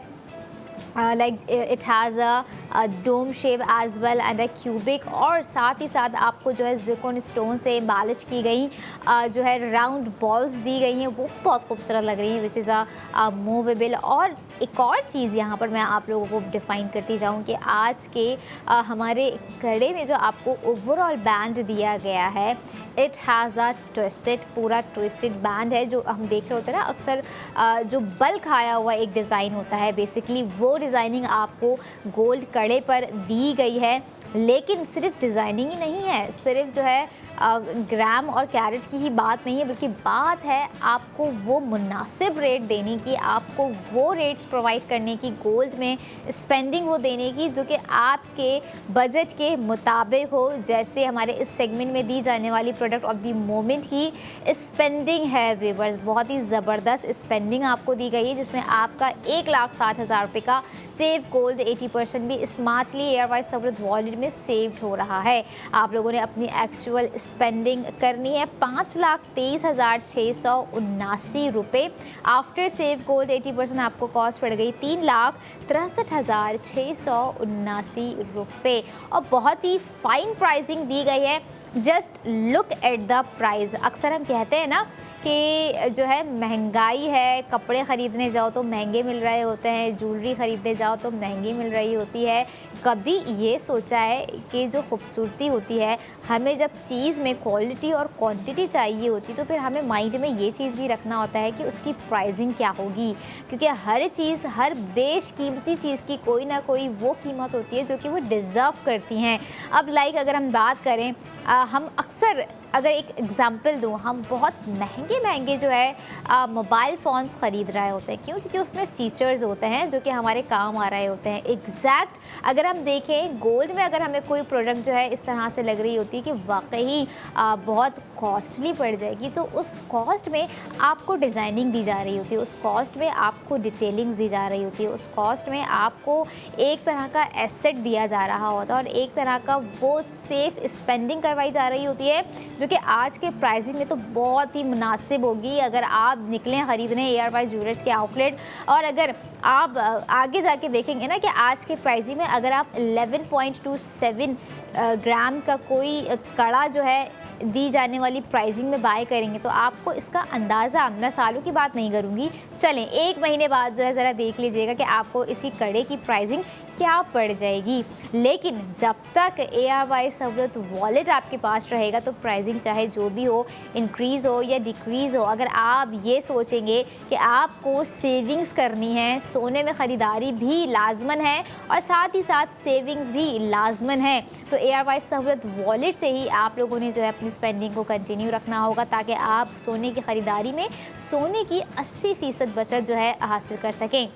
like it has a dome shape as well and a cubic, और साथ ही साथ आपको जो है ज़िरकॉन स्टोन से एम्बेलिश की गई जो है राउंड बॉल्स दी गई हैं, वो बहुत खूबसूरत लग रही हैं, विच इज़ अ मूवेबल। और एक और चीज़ यहाँ पर मैं आप लोगों को डिफ़ाइन करती जाऊँ कि आज के हमारे कड़े में जो आपको ओवरऑल बैंड दिया गया है, इट हैज़ अ ट्विस्टेड, पूरा ट्विस्टेड बैंड है। जो हम देख रहे होते हैं ना अक्सर जो बल खाया हुआ एक डिज़ाइन होता है, बेसिकली वो डिज़ाइनिंग आपको गोल्ड कड़े पर दी गई है। लेकिन सिर्फ डिज़ाइनिंग ही नहीं है, सिर्फ जो है ग्राम और कैरेट की ही बात नहीं है, बल्कि बात है आपको वो मुनासिब रेट देने की, आपको वो रेट्स प्रोवाइड करने की, गोल्ड में स्पेंडिंग वो देने की जो कि आपके बजट के मुताबिक हो। जैसे हमारे इस सेगमेंट में दी जाने वाली प्रोडक्ट ऑफ द मोमेंट की स्पेंडिंग है व्यूअर्स, बहुत ही ज़बरदस्त स्पेंडिंग आपको दी गई है, जिसमें आपका 1,60,000 रुपये का सेव गोल्ड 80% भी स्मार्टली एयरवाइज सहूलत वॉलेट में सेव्ड हो रहा है। आप लोगों ने अपनी एक्चुअल स्पेंडिंग करनी है 5,23,679 रुपये। आफ्टर सेव गोल्ड 80% आपको कॉस्ट पड़ गई 3,63,679 रुपये, और बहुत ही फाइन प्राइसिंग दी गई है। Just look at the price. अक्सर हम कहते हैं ना कि जो है महंगाई है, कपड़े ख़रीदने जाओ तो महंगे मिल रहे होते हैं, ज्वेलरी ख़रीदने जाओ तो महंगी मिल रही होती है। कभी ये सोचा है कि जो खूबसूरती होती है, हमें जब चीज़ में क्वालिटी और क्वांटिटी चाहिए होती तो फिर हमें माइंड में ये चीज़ भी रखना होता है कि उसकी प्राइसिंग क्या होगी, क्योंकि हर चीज़, हर बेशकीमती चीज़ की कोई ना कोई वो कीमत होती है जो कि वो डिज़र्व करती हैं। अब लाइक अगर हम बात करें, हम अक्सर अगर एक एग्ज़ाम्पल दूँ, हम बहुत महंगे जो है मोबाइल फ़ोन्स ख़रीद रहे होते हैं। क्यों? क्योंकि उसमें फ़ीचर्स होते हैं जो कि हमारे काम आ रहे होते हैं। एग्जैक्ट अगर हम देखें गोल्ड में, अगर हमें कोई प्रोडक्ट जो है इस तरह से लग रही होती है कि वाकई बहुत कॉस्टली पड़ जाएगी, तो उस कॉस्ट में आपको डिज़ाइनिंग दी जा रही होती है, उस कॉस्ट में आपको डिटेलिंग दी जा रही होती है, उस कॉस्ट में आपको एक तरह का एसेट दिया जा रहा होता है और एक तरह का वो सेफ़ स्पेंडिंग करवाई जा रही होती है, जो कि आज के प्राइसिंग में तो बहुत ही मुनासिब होगी। अगर आप निकलें ख़रीदने एयरवाइज ज्वेलर्स के आउटलेट, और अगर आप आगे जाके देखेंगे ना कि आज के प्राइसिंग में अगर आप 11.27 ग्राम का कोई कड़ा जो है दी जाने वाली प्राइसिंग में बाय करेंगे, तो आपको इसका अंदाज़ा, मैं सालों की बात नहीं करूँगी, चलें 1 महीने बाद जो है ज़रा देख लीजिएगा कि आपको इसी कड़े की प्राइसिंग क्या पड़ जाएगी। लेकिन जब तक एयरवाइज सहूलत वॉलेट आपके पास रहेगा तो प्राइसिंग चाहे जो भी हो, इंक्रीज़ हो या डिक्रीज़ हो, अगर आप ये सोचेंगे कि आपको सेविंग्स करनी है, सोने में ख़रीदारी भी लाजमन है और साथ ही साथ सेविंग्स भी लाजमन है, तो एयरवाइज सहूलत वॉलेट से ही आप लोगों ने जो है अपनी स्पेंडिंग को कंटिन्यू रखना होगा, ताकि आप सोने की ख़रीदारी में सोने की 80% बचत जो है हासिल कर सकें।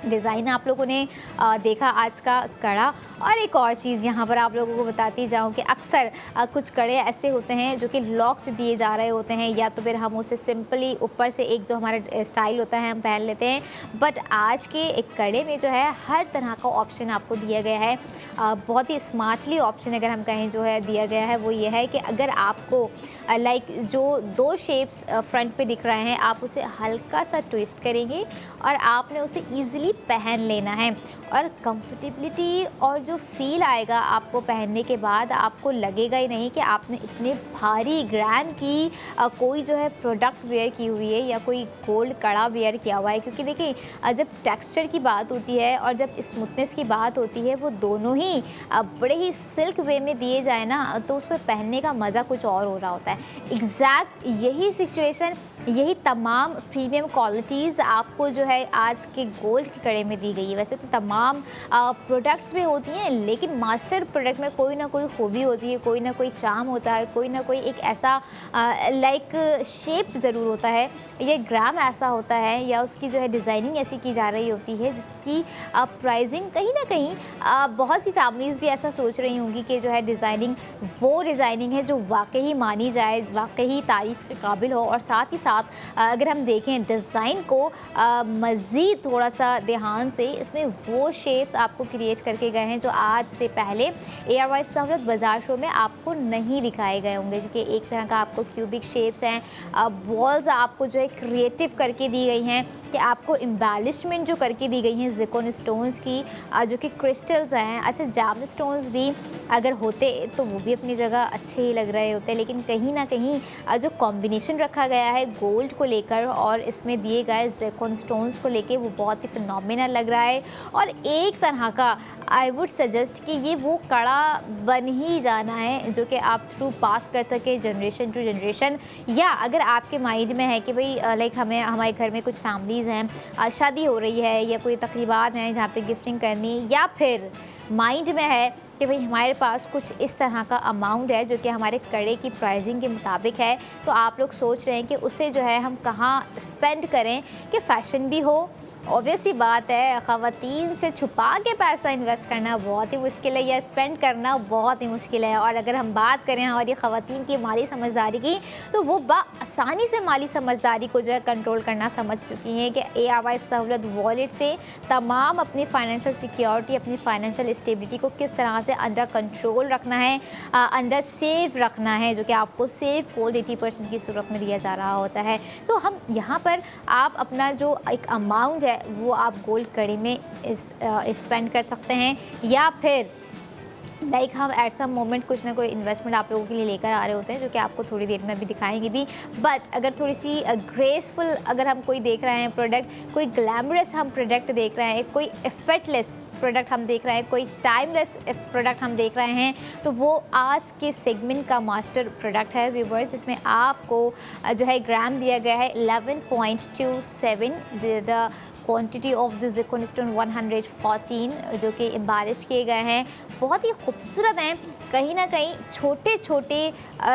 डिज़ाइन आप लोगों ने देखा आज का कड़ा। और एक और चीज़ यहाँ पर आप लोगों को बताती जाऊँ कि अक्सर कुछ कड़े ऐसे होते हैं जो कि लॉक्ड दिए जा रहे होते हैं, या तो फिर हम उसे सिंपली ऊपर से एक जो हमारा स्टाइल होता है हम पहन लेते हैं। बट आज के एक कड़े में जो है हर तरह का ऑप्शन आपको दिया गया है। बहुत ही स्मार्टली ऑप्शन अगर हम कहें जो है दिया गया है, वो ये है कि अगर आपको लाइक जो 2 शेप्स फ्रंट पे दिख रहे हैं, आप उसे हल्का सा ट्विस्ट करेंगे और आपने उसे ईज़िली पहन लेना है, और कंफर्टेबिलिटी और जो फील आएगा आपको पहनने के बाद, आपको लगेगा ही नहीं कि आपने इतने भारी ग्राम की कोई जो है प्रोडक्ट वेयर की हुई है या कोई गोल्ड कड़ा वेयर किया हुआ है। क्योंकि देखिए जब टेक्सचर की बात होती है और जब स्मूथनेस की बात होती है, वो दोनों ही बड़े ही सिल्क वे में दिए जाए ना, तो उसको पहनने का मज़ा कुछ और हो रहा होता है। एग्जैक्ट यही सिचुएशन, यही तमाम प्रीमियम क्वालिटीज़ आपको जो है आज के गोल्ड के कड़े में दी गई है। वैसे तो तमाम प्रोडक्ट्स में होती हैं, लेकिन मास्टर प्रोडक्ट में कोई ना कोई खूबी होती है, कोई ना कोई चार्म होता है, कोई ना कोई एक ऐसा लाइक शेप ज़रूर होता है, या ग्राम ऐसा होता है, या उसकी जो है डिज़ाइनिंग ऐसी की जा रही होती है जिसकी प्राइसिंग कहीं ना कहीं बहुत सी फैमिलीज़ भी ऐसा सोच रही होंगी कि जो है डिज़ाइनिंग वो डिज़ाइनिंग है जो वाकई मानी जाए, वाकई तारीफ़ के काबिल हो। और साथ ही साथ अगर हम देखें डिज़ाइन को मज़ीद थोड़ा सा ध्यान से इसमें वो शेप्स आपको क्रिएट करके गए हैं जो आज से पहले ARY सहूलत बाज़ार शो में आपको नहीं दिखाए गए होंगे, क्योंकि एक तरह का आपको क्यूबिक शेप्स हैं, वॉल्स आपको जो है क्रिएटिव करके दी गई हैं, कि आपको एम्बेलिशमेंट जो करके दी गई हैं ज़िरकॉन स्टोन्स की, जो कि क्रिस्टल्स हैं। अच्छा, जाम स्टोन्स भी अगर होते तो वो भी अपनी जगह अच्छे ही लग रहे होते, लेकिन कहीं ना कहीं जो कॉम्बिनेशन रखा गया है गोल्ड को लेकर और इसमें दिए गए ज़िरकॉन स्टोन्स को लेकर वो बहुत ही फिनोमिनल लग रहा है। और एक तरह का आई वुड सजेस्ट कि ये वो कड़ा बन ही जाना है जो कि आप थ्रू पास कर सके जनरेशन टू जनरेशन। या अगर आपके माइंड में है कि भाई लाइक हमारे घर में कुछ फैमिलीज़ हैं, शादी हो रही है या कोई तकरीबात हैं जहाँ पे गिफ्टिंग करनी, या फिर माइंड में है कि भाई हमारे पास कुछ इस तरह का अमाउंट है जो कि हमारे कड़े की प्राइसिंग के मुताबिक है, तो आप लोग सोच रहे हैं कि उसे जो है हम कहाँ स्पेंड करें कि फ़ैशन भी हो। ऑब्वियस सी बात है, ख़वातीन से छुपा के पैसा इन्वेस्ट करना बहुत ही मुश्किल है या स्पेंड करना बहुत ही मुश्किल है। और अगर हम बात करें हमारी ख़वातीन की माली समझदारी की, तो वो आसानी से माली समझदारी को जो है कंट्रोल करना समझ चुकी हैं कि ARY सहूलत वॉलेट से तमाम अपनी फाइनेंशियल सिक्योरिटी, अपनी फाइनेंशियल स्टेबिलिटी को किस तरह से अंडर कंट्रोल रखना है, अंडर सेफ रखना है, जो कि आपको सेफ गोल्ड 80% की सूरत में दिया जा रहा होता है। तो हम यहाँ पर आप अपना जो एक अमाउंट है वो आप गोल्ड कड़ी में स्पेंड कर सकते हैं, या फिर लाइक हम एट सम मोमेंट कुछ ना कोई इन्वेस्टमेंट आप लोगों के लिए लेकर आ रहे होते हैं, जो कि आपको थोड़ी देर में अभी दिखाएंगे भी। बट अगर थोड़ी सी ग्रेसफुल अगर हम कोई देख रहे हैं प्रोडक्ट, कोई ग्लैमरस हम प्रोडक्ट देख रहे हैं, कोई एफर्टलेस प्रोडक्ट हम देख रहे हैं, कोई टाइमलेस प्रोडक्ट हम देख रहे हैं, तो वो आज के सेगमेंट का मास्टर प्रोडक्ट है व्यूवर्स। इसमें आपको जो है ग्राम दिया गया है 11.27, the quantity of the zircon stone 114 जो कि एम्बेलिश किए गए हैं, बहुत ही खूबसूरत हैं। कहीं ना कहीं छोटे छोटे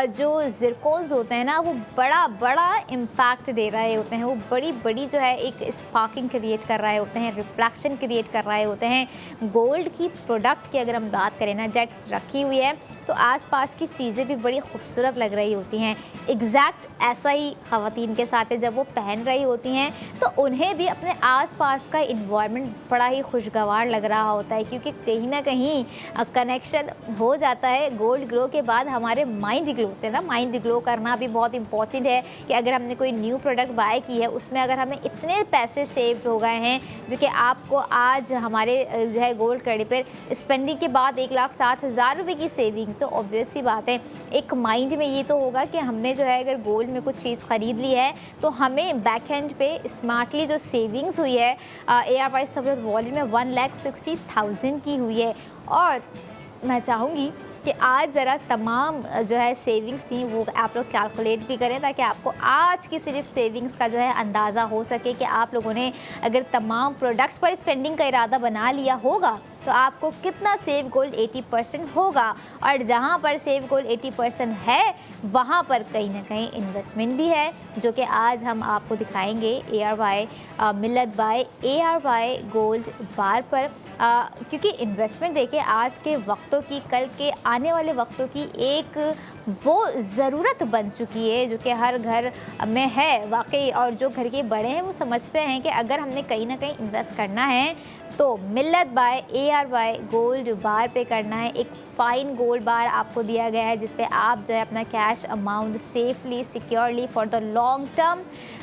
जो ज़िरकॉन्स होते हैं ना, वो बड़ा बड़ा इम्पैक्ट दे रहे होते हैं, वो बड़ी बड़ी जो है एक स्पार्किंग क्रिएट कर रहे होते हैं, रिफ्लेक्शन क्रिएट कर रहे होते हैं। गोल्ड की प्रोडक्ट की अगर हम बात करें ना, जेट्स रखी हुई है तो आसपास की चीज़ें भी बड़ी खूबसूरत लग रही होती हैं। एग्जैक्ट ऐसा ही ख़वातीन के साथ है, जब वो पहन रही होती हैं तो उन्हें भी अपने आसपास का इन्वायरमेंट बड़ा ही खुशगवार लग रहा होता है, क्योंकि कहीं ना कहीं कनेक्शन हो जाता है गोल्ड ग्लो के बाद हमारे माइंड ग्लो से ना। माइंड ग्लो करना भी बहुत इंपॉर्टेंट है कि अगर हमने कोई न्यू प्रोडक्ट बाय की है, उसमें अगर हमें इतने पैसे सेव्ड हो गए हैं जो कि आपको आज हमारे जो है गोल्ड कड़ी पर स्पेंडिंग के बाद 1,60,000 रुपये की सेविंग्स, तो ऑब्वियस सी बात है एक माइंड में ये तो होगा कि हमने जो है अगर गोल्ड में कुछ चीज़ ख़रीद ली है तो हमें बैक एंड पे स्मार्टली जो सेविंग्स हुई है ARY सहूलत वॉलेट में 1,60,000 की हुई है। और मैं चाहूँगी कि आज ज़रा तमाम जो है सेविंग्स थी वो आप लोग कैलकुलेट भी करें, ताकि आपको आज की सिर्फ सेविंग्स का जो है अंदाज़ा हो सके कि आप लोगों ने अगर तमाम प्रोडक्ट्स पर स्पेंडिंग का इरादा बना लिया होगा तो आपको कितना सेव गोल्ड 80% होगा। और जहाँ पर सेव गोल्ड 80% है वहाँ पर कहीं ना कहीं इन्वेस्टमेंट भी है, जो कि आज हम आपको दिखाएंगे ARY मिल्लत बाय ARY गोल्ड बार पर। क्योंकि इन्वेस्टमेंट देखिए आज के वक्तों की, कल के आने वाले वक्तों की एक वो ज़रूरत बन चुकी है जो कि हर घर में है वाकई। और जो घर के बड़े हैं वो समझते हैं कि अगर हमने कहीं ना कहीं इन्वेस्ट करना है तो मिल्लत बाय ARY गोल्ड बार पे करना है। एक फ़ाइन गोल्ड बार आपको दिया गया है जिस पे आप जो है अपना cash amount safely securely for the long term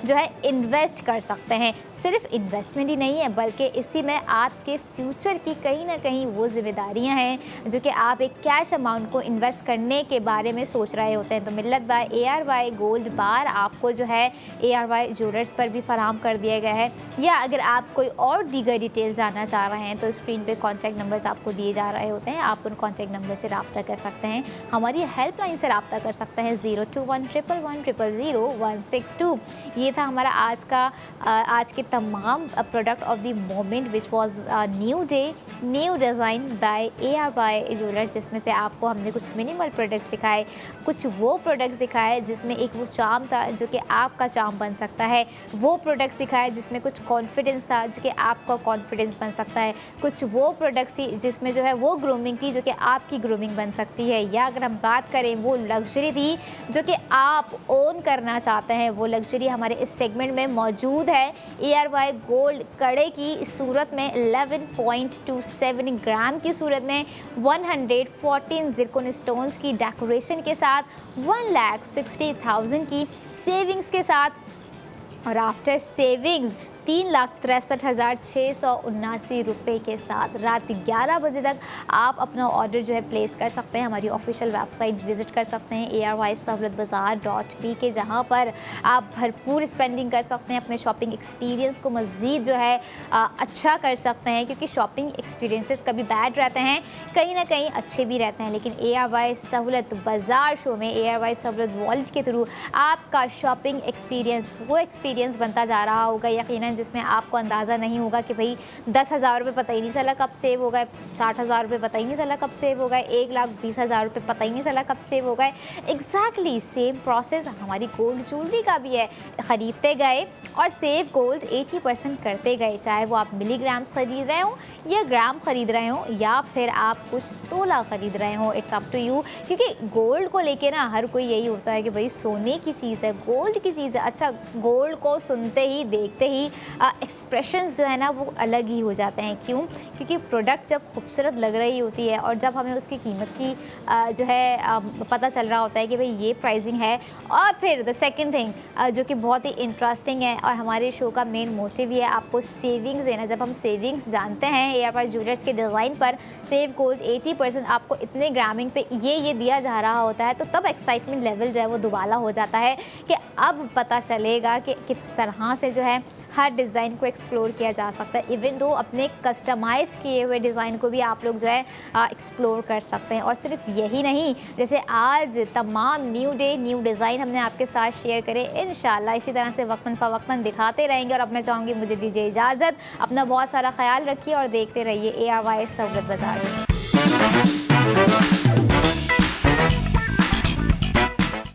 जो है इन्वेस्ट कर सकते हैं। सिर्फ इन्वेस्टमेंट ही नहीं है बल्कि इसी में आपके फ्यूचर की कहीं ना कहीं वो जिम्मेदारियां हैं जो कि आप एक कैश अमाउंट को इन्वेस्ट करने के बारे में सोच रहे होते हैं। तो मिल्लत बाय ARY गोल्ड बार आपको जो है ARY ज्वेलर्स पर भी फराहम कर दिया गया है। या अगर आप कोई और दीगर डिटेल जानना चाह रहे हैं तो स्क्रीन पे कॉन्टैक्ट नंबर्स आपको दिए जा रहे होते हैं, आप उन कॉन्टैक्ट नंबर से रब्ता कर सकते हैं, हमारी हेल्पलाइन से रब्ता कर सकते हैं 02111000162। ये था हमारा आज के तमाम product of the moment which was new day new design by ARY jeweller, जिसमें से आपको हमने कुछ मिनिमल प्रोडक्ट्स दिखाए, कुछ वो प्रोडक्ट्स दिखाए जिसमें एक वो चार्म था जो कि आपका चार्म बन सकता है, वो प्रोडक्ट्स दिखाए जिसमें कुछ कॉन्फिडेंस था जो कि आपका कॉन्फिडेंस बन बन सकता है, कुछ वो प्रोडक्ट्स थी जिसमें जो है वो ग्रूमिंग थी जो कि आपकी ग्रूमिंग बन सकती है, या अगर हम बात करें वो लग्जरी थी जो कि आप ओन करना चाहते हैं, वो लग्जरी हमारे इस सेगमेंट में मौजूद है। ARY गोल्ड कड़े की सूरत में 11.27 ग्राम की सूरत में 114 जिरकोन स्टोन्स की डेकोरेशन के साथ 1,60,000 की सेविंग्स के साथ और आफ्टर सेविंग्स 3,63,679 रुपये के साथ रात 11 बजे तक आप अपना ऑर्डर जो है प्लेस कर सकते हैं। हमारी ऑफिशियल वेबसाइट विजिट कर सकते हैं ARYSahullatbazaar.pk, जहां पर आप भरपूर स्पेंडिंग कर सकते हैं, अपने शॉपिंग एक्सपीरियंस को मज़ीद जो है अच्छा कर सकते हैं, क्योंकि शॉपिंग एक्सपीरियंसेस कभी बैड रहते हैं, कहीं ना कहीं अच्छे भी रहते हैं, लेकिन ARY सहूलत बाज़ार शो में ARY सहूलत वॉलेट के थ्रू आपका शॉपिंग एक्सपीरियंस वो एक्सपीरियंस बनता जा रहा होगा यकीनन, जिसमें आपको अंदाज़ा नहीं होगा कि भाई 10,000 रुपये पता ही नहीं चला कब सेव हो गए, 60,000 रुपये पता ही नहीं चला कब सेव हो गए, 1,20,000 रुपये पता ही नहीं चला कब सेव हो गए। एग्जैक्टली सेम प्रोसेस हमारी गोल्ड ज्वेलरी का भी है, ख़रीदते गए और सेव गोल्ड 80% करते गए, चाहे वो आप मिलीग्राम्स ख़रीद रहे हो या ग्राम ख़रीद रहे हो या फिर आप कुछ तोला ख़रीद रहे हो, इट्स अप टू यू। क्योंकि गोल्ड को लेके ना हर कोई यही होता है कि भाई सोने की चीज़ है, गोल्ड की चीज़ है। अच्छा, गोल्ड को सुनते ही देखते ही एक्सप्रेशंस जो है ना वो अलग ही हो जाते हैं। क्यों? क्योंकि प्रोडक्ट जब खूबसूरत लग रही होती है और जब हमें उसकी कीमत की जो है पता चल रहा होता है कि भाई ये प्राइसिंग है, और फिर द सेकंड थिंग जो कि बहुत ही इंटरेस्टिंग है और हमारे शो का मेन मोटिव ही है आपको सेविंग्स देना। जब हम सेविंग्स जानते हैं ARY ज्वेलर्स के डिज़ाइन पर सेव गोल्ड 80% आपको इतने ग्रामिंग पे ये दिया जा रहा होता है, तो तब एक्साइटमेंट लेवल जो है वो दुबाला हो जाता है कि अब पता चलेगा कि किस तरह से जो है हर डिज़ाइन को एक्सप्लोर किया जा सकता है। इवन दो अपने कस्टमाइज़ किए हुए डिज़ाइन को भी आप लोग जो है एक्सप्लोर कर सकते हैं। और सिर्फ यही नहीं, जैसे आज तमाम न्यू डे न्यू डिज़ाइन हमने आपके साथ शेयर करे, इंशाल्लाह इसी तरह से वक्तन फ़वक्तन दिखाते रहेंगे। और अब मैं चाहूँगी मुझे दीजिए इजाज़त, अपना बहुत सारा ख्याल रखिए और देखते रहिए ARY सहूलत बाज़ार।